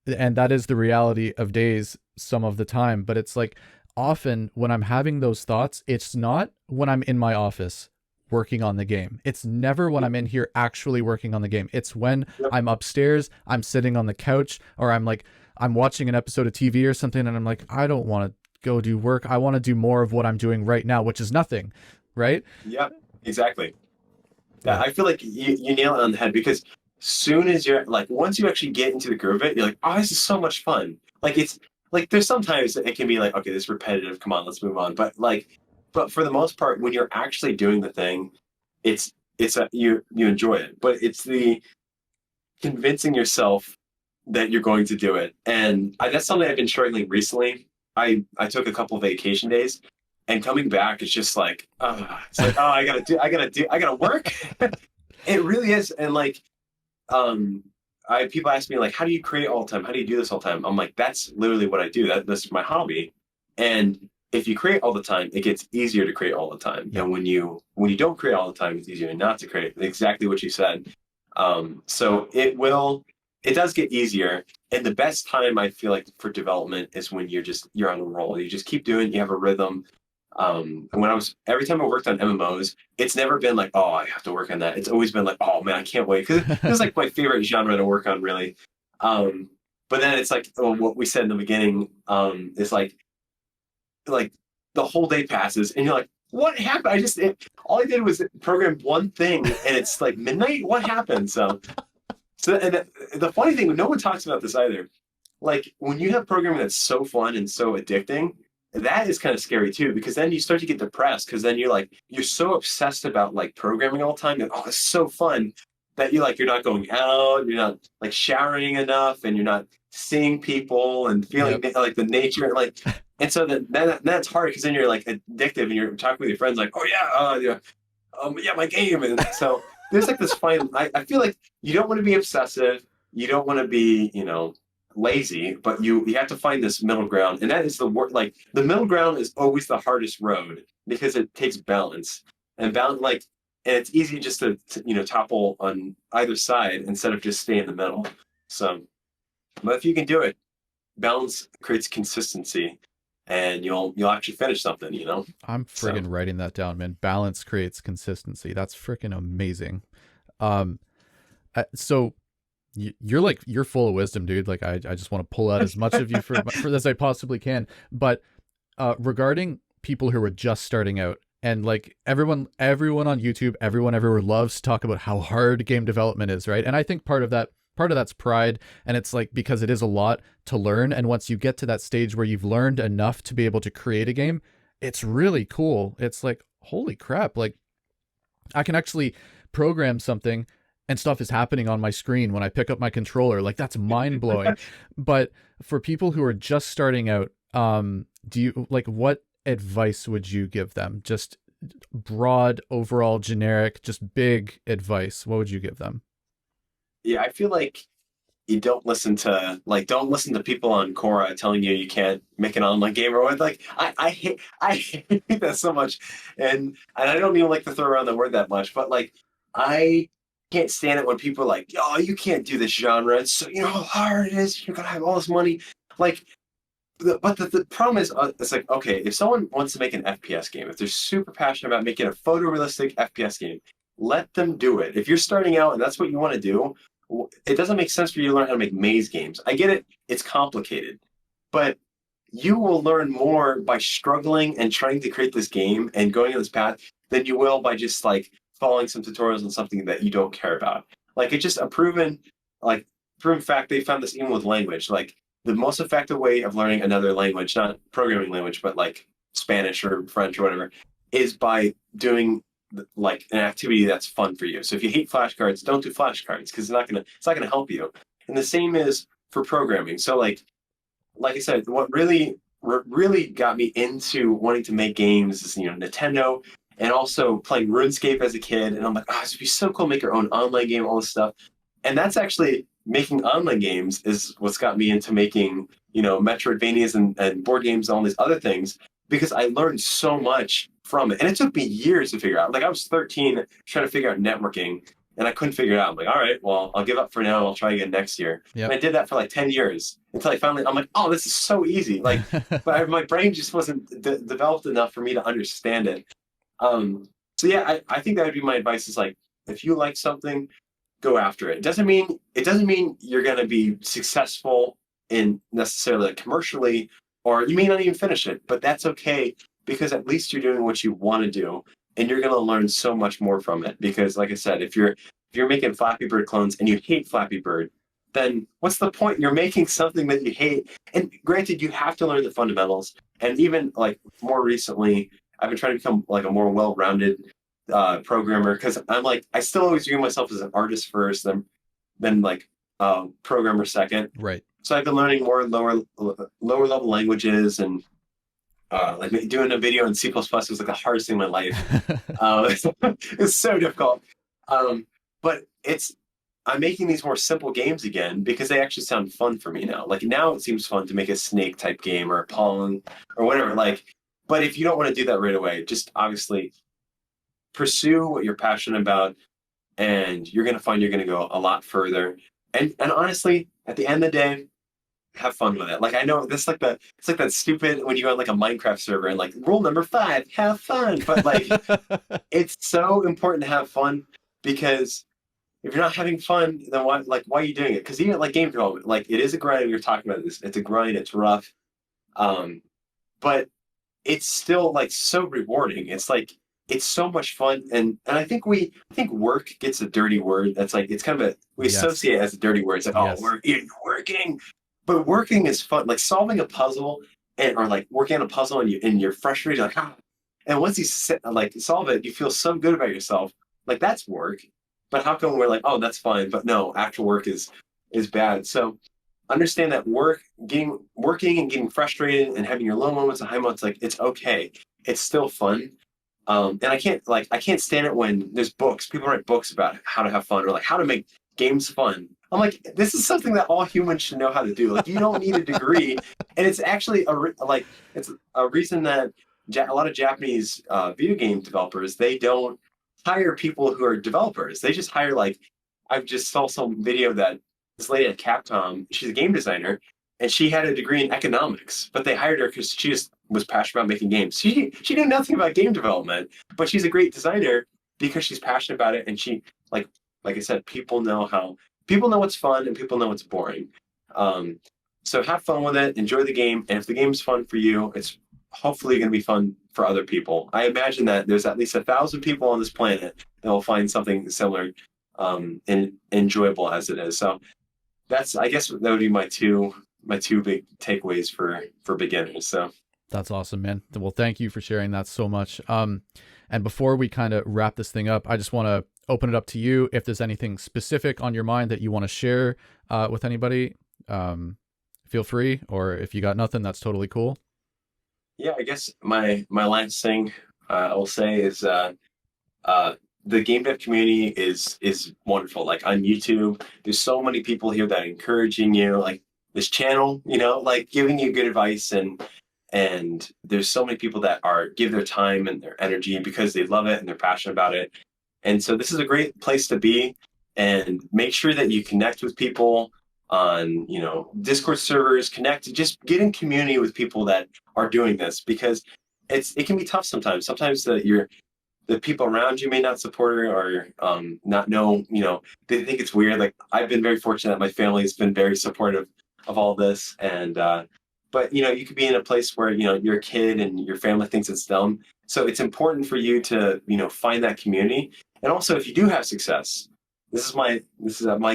and that is the reality of days some of the time. But it's like often when I'm having those thoughts, it's not when I'm in my office working on the game. It's never when I'm in here actually working on the game. It's when I'm upstairs, I'm sitting on the couch, or I'm watching an episode of TV or something, and I'm like, I don't want to go do work. I want to do more of what I'm doing right now, which is nothing, right?
Yeah, exactly. Yeah, I feel like you nail it on the head, because soon as you're like, once you actually get into the groove of it, you're like, oh, this is so much fun. Like it's like there's sometimes it can be like, okay, this is repetitive. Come on, let's move on. But for the most part, when you're actually doing the thing, you enjoy it. But it's the convincing yourself that you're going to do it, and that's something I've been struggling recently. I took a couple vacation days, and coming back, it's just like, it's like, oh, I gotta work. It really is. And like, people ask me like, how do you create all the time? How do you do this all the time? I'm like, that's literally what I do. That's my hobby. And if you create all the time, it gets easier to create all the time.
Yeah.
And when you don't create all the time, it's easier not to create. Exactly what you said. So it does get easier. And the best time I feel like for development is when you're on a roll. You just keep doing, you have a rhythm. And every time I worked on MMOs, it's never been like, oh, I have to work on that. It's always been like, oh man, I can't wait. Cause it's like my favorite genre to work on, really. But then it's like, what we said in the beginning, is like the whole day passes and you're like, what happened? All I did was program one thing and it's like midnight. What happened? So and the funny thing, no one talks about this either. Like when you have programming that's so fun and so addicting, that is kind of scary too, because then you start to get depressed, because then you're so obsessed about like programming all the time that, oh, it's so fun, that you're not going out, you're not like showering enough, and you're not seeing people and feeling like the nature, like, and so that's hard, because then you're like addictive and you're talking with your friends like, oh yeah, my game. And so there's like this fine, I feel like you don't want to be obsessive, you don't want to be lazy, but you have to find this middle ground, and that is the work. Like the middle ground is always the hardest road, because it takes balance, and it's easy just to topple on either side instead of just stay in the middle. So, but if you can do it, balance creates consistency, and you'll actually finish something.
I'm friggin' writing that down, man. Balance creates consistency. That's freaking amazing. So you're full of wisdom, dude. Like I just want to pull out as much of you for as I possibly can. But regarding people who are just starting out, and like everyone on YouTube, everyone everywhere loves to talk about how hard game development is, right? And I think part of that's pride, and it's like because it is a lot to learn, and once you get to that stage where you've learned enough to be able to create a game, it's really cool. It's like, holy crap, like I can actually program something and stuff is happening on my screen when I pick up my controller. Like that's mind blowing. But for people who are just starting out, what advice would you give them? Just broad, overall, generic, just big advice. What would you give them?
Yeah, I feel like you don't listen to people on Quora telling you you can't make an online game or what. Like I hate that so much, and I don't even like to throw around the word that much, but like I can't stand it when people are like, "Oh, you can't do this genre. It's so, you know how hard it is. You're gonna have all this money." Like, but the problem is, it's like, okay, if someone wants to make an FPS game, if they're super passionate about making a photorealistic FPS game, let them do it. If you're starting out and that's what you want to do, it doesn't make sense for you to learn how to make maze games. I get it, it's complicated, but you will learn more by struggling and trying to create this game and going on this path than you will by just like following some tutorials on something that you don't care about. Like it's just a like proven fact. They found this even with language. Like the most effective way of learning another language, not programming language, but like Spanish or French or whatever, is by doing like an activity that's fun for you. So if you hate flashcards, don't do flashcards because it's not gonna help you. And the same is for programming. So like I said, what really got me into wanting to make games is Nintendo, and also playing RuneScape as a kid. And I'm like, oh, it'd be so cool, make your own online game, all this stuff. And that's actually making online games is what's got me into making Metroidvanias and board games and all these other things, because I learned so much from it. And it took me years to figure out. Like I was 13 trying to figure out networking and I couldn't figure it out. I'm like, all right, well, I'll give up for now. I'll try again next year.
Yep.
And I did that for like 10 years until I finally, I'm like, oh, this is so easy. Like, but my brain just wasn't developed enough for me to understand it. So yeah, I think that would be my advice is like, if you like something, go after it. It doesn't mean you're going to be successful in necessarily like commercially, or you may not even finish it, but that's okay because at least you're doing what you want to do and you're going to learn so much more from it. Because like I said, if you're making Flappy Bird clones and you hate Flappy Bird, then what's the point? You're making something that you hate. And granted, you have to learn the fundamentals. And even like more recently, I've been trying to become like a more well-rounded programmer, because I still always view myself as an artist first, then like programmer second.
Right.
So I've been learning more lower level languages, and like doing a video in C++ was like the hardest thing in my life. It's so difficult. But I'm making these more simple games again because they actually sound fun for me now. Like now it seems fun to make a snake type game or a Pong or whatever. Like, but if you don't want to do that right away, just obviously pursue what you're passionate about, and you're going to find you're going to go a lot further. And honestly, at the end of the day, have fun with it. Like I know this it's like that stupid when you go on like a Minecraft server and like rule number 5, have fun. But like it's so important to have fun, because if you're not having fun, then why are you doing it? Because even like game development, like it is a grind. You're talking about this. It's a grind. It's rough, but it's still like so rewarding. It's like it's so much fun, and I think work gets a dirty word. That's like it's kind of we
Yes.
associate it as a dirty word. It's like
Yes.
oh, you're working, but working is fun. Like solving a puzzle or like working on a puzzle and you're frustrated, like and once you solve it, you feel so good about yourself. Like that's work. But how come we're like, oh, that's fine, but no, actual work is bad. So understand that working and getting frustrated and having your low moments and high moments, like it's okay. It's still fun. And I can't stand it when there's books. People write books about how to have fun or like how to make games fun. I'm like, this is something that all humans should know how to do. Like you don't need a degree, and it's actually it's a reason that a lot of Japanese video game developers, they don't hire people who are developers. They just hire I just saw some video that this lady at Capcom, she's a game designer, and she had a degree in economics, but they hired her because she just was passionate about making games. She knew nothing about game development, but she's a great designer because she's passionate about it. And she like I said, people know what's fun and people know what's boring. So have fun with it, enjoy the game, and if the game's fun for you, it's hopefully going to be fun for other people. I imagine that there's at least 1,000 people on this planet that will find something similar and enjoyable as it is. So I guess that would be my two big takeaways for beginners. So
that's awesome, man. Well, thank you for sharing that so much. And before we kind of wrap this thing up, I just want to open it up to you. If there's anything specific on your mind that you want to share with anybody, feel free. Or if you got nothing, that's totally cool.
Yeah, I guess my last thing I will say is the game dev community is wonderful. Like on YouTube, there's so many people here that are encouraging you. Like this channel, like giving you good advice, and there's so many people that are give their time and their energy because they love it and they're passionate about it. And so this is a great place to be. And make sure that you connect with people on Discord servers, just get in community with people that are doing this, because it can be tough sometimes. Sometimes the people around you may not support it, or not know, they think it's weird. Like I've been very fortunate that my family has been very supportive of all this. And but you could be in a place where you're a kid and your family thinks it's dumb. So it's important for you to find that community. And also, if you do have success, my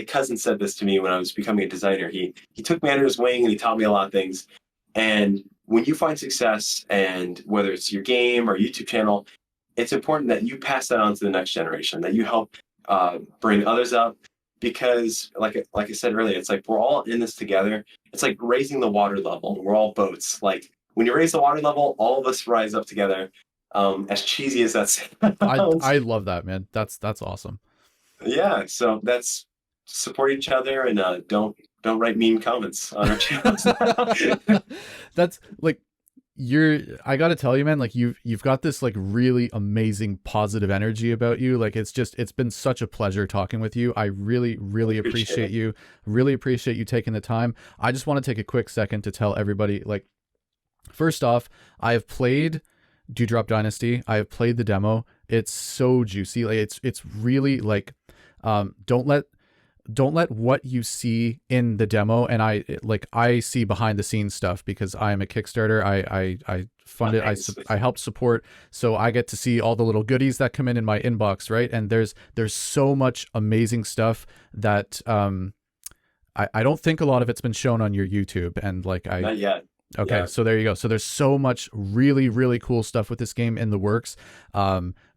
cousin said this to me when I was becoming a designer. He took me under his wing and he taught me a lot of things. And when you find success, and whether it's your game or YouTube channel, it's important that you pass that on to the next generation, that you help bring others up, because like I said earlier, it's like we're all in this together. It's like raising the water level. We're all boats. Like when you raise the water level, all of us rise up together. As cheesy as that sounds.
I love that, man. That's awesome.
Yeah, so that's support each other, and don't write mean comments on our channels.
That's like I gotta tell you, man, like you've got this like really amazing positive energy about you. Like it's been such a pleasure talking with you. I really appreciate you. Really appreciate you taking the time. I just want to take a quick second to tell everybody, like, first off, I have played Dewdrop Dynasty. I have played the demo. It's so juicy. Like it's really like, don't let what you see in the demo, and I see behind the scenes stuff because I am a Kickstarter. I fund it. I help support, so I get to see all the little goodies that come in my inbox, right? And there's so much amazing stuff that I don't think a lot of it's been shown on your YouTube, and like
not yet.
Okay, yeah. So there you go. So there's so much really cool stuff with this game in the works.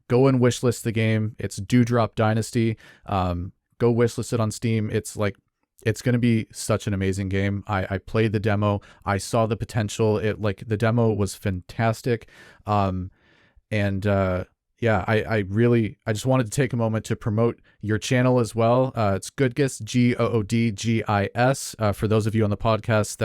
Go and wishlist the game. It's Dewdrop Dynasty. Go wishlist it on Steam. It's going to be such an amazing game. I played the demo. I saw the potential. The demo was fantastic. Yeah, I just wanted to take a moment to promote your channel as well. It's Goodgis, Goodgis. For those of you on the podcast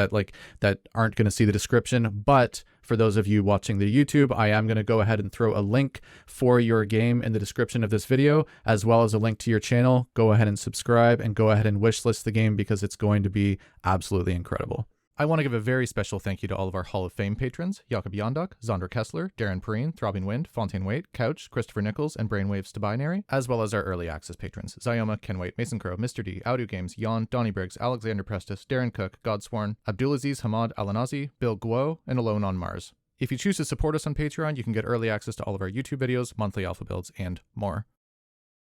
that aren't going to see the description, but for those of you watching the YouTube, I am going to go ahead and throw a link for your game in the description of this video, as well as a link to your channel. Go ahead and subscribe and go ahead and wishlist the game, because it's going to be absolutely incredible. I want to give a very special thank you to all of our Hall of Fame patrons: Jakob Yondok, Zonder Kessler, Darren Perrine, Throbbing Wind, Fontaine Waite, Couch, Christopher Nichols, and Brainwaves to Binary, as well as our early access patrons: Zyoma, Ken Waite, Mason Crow, Mr. D, Audio Games, Jan, Donnie Briggs, Alexander Prestis, Darren Cook, Godsworn, Abdulaziz Hamad Alanazi, Bill Guo, and Alone on Mars. If you choose to support us on Patreon, you can get early access to all of our YouTube videos, monthly alpha builds, and more.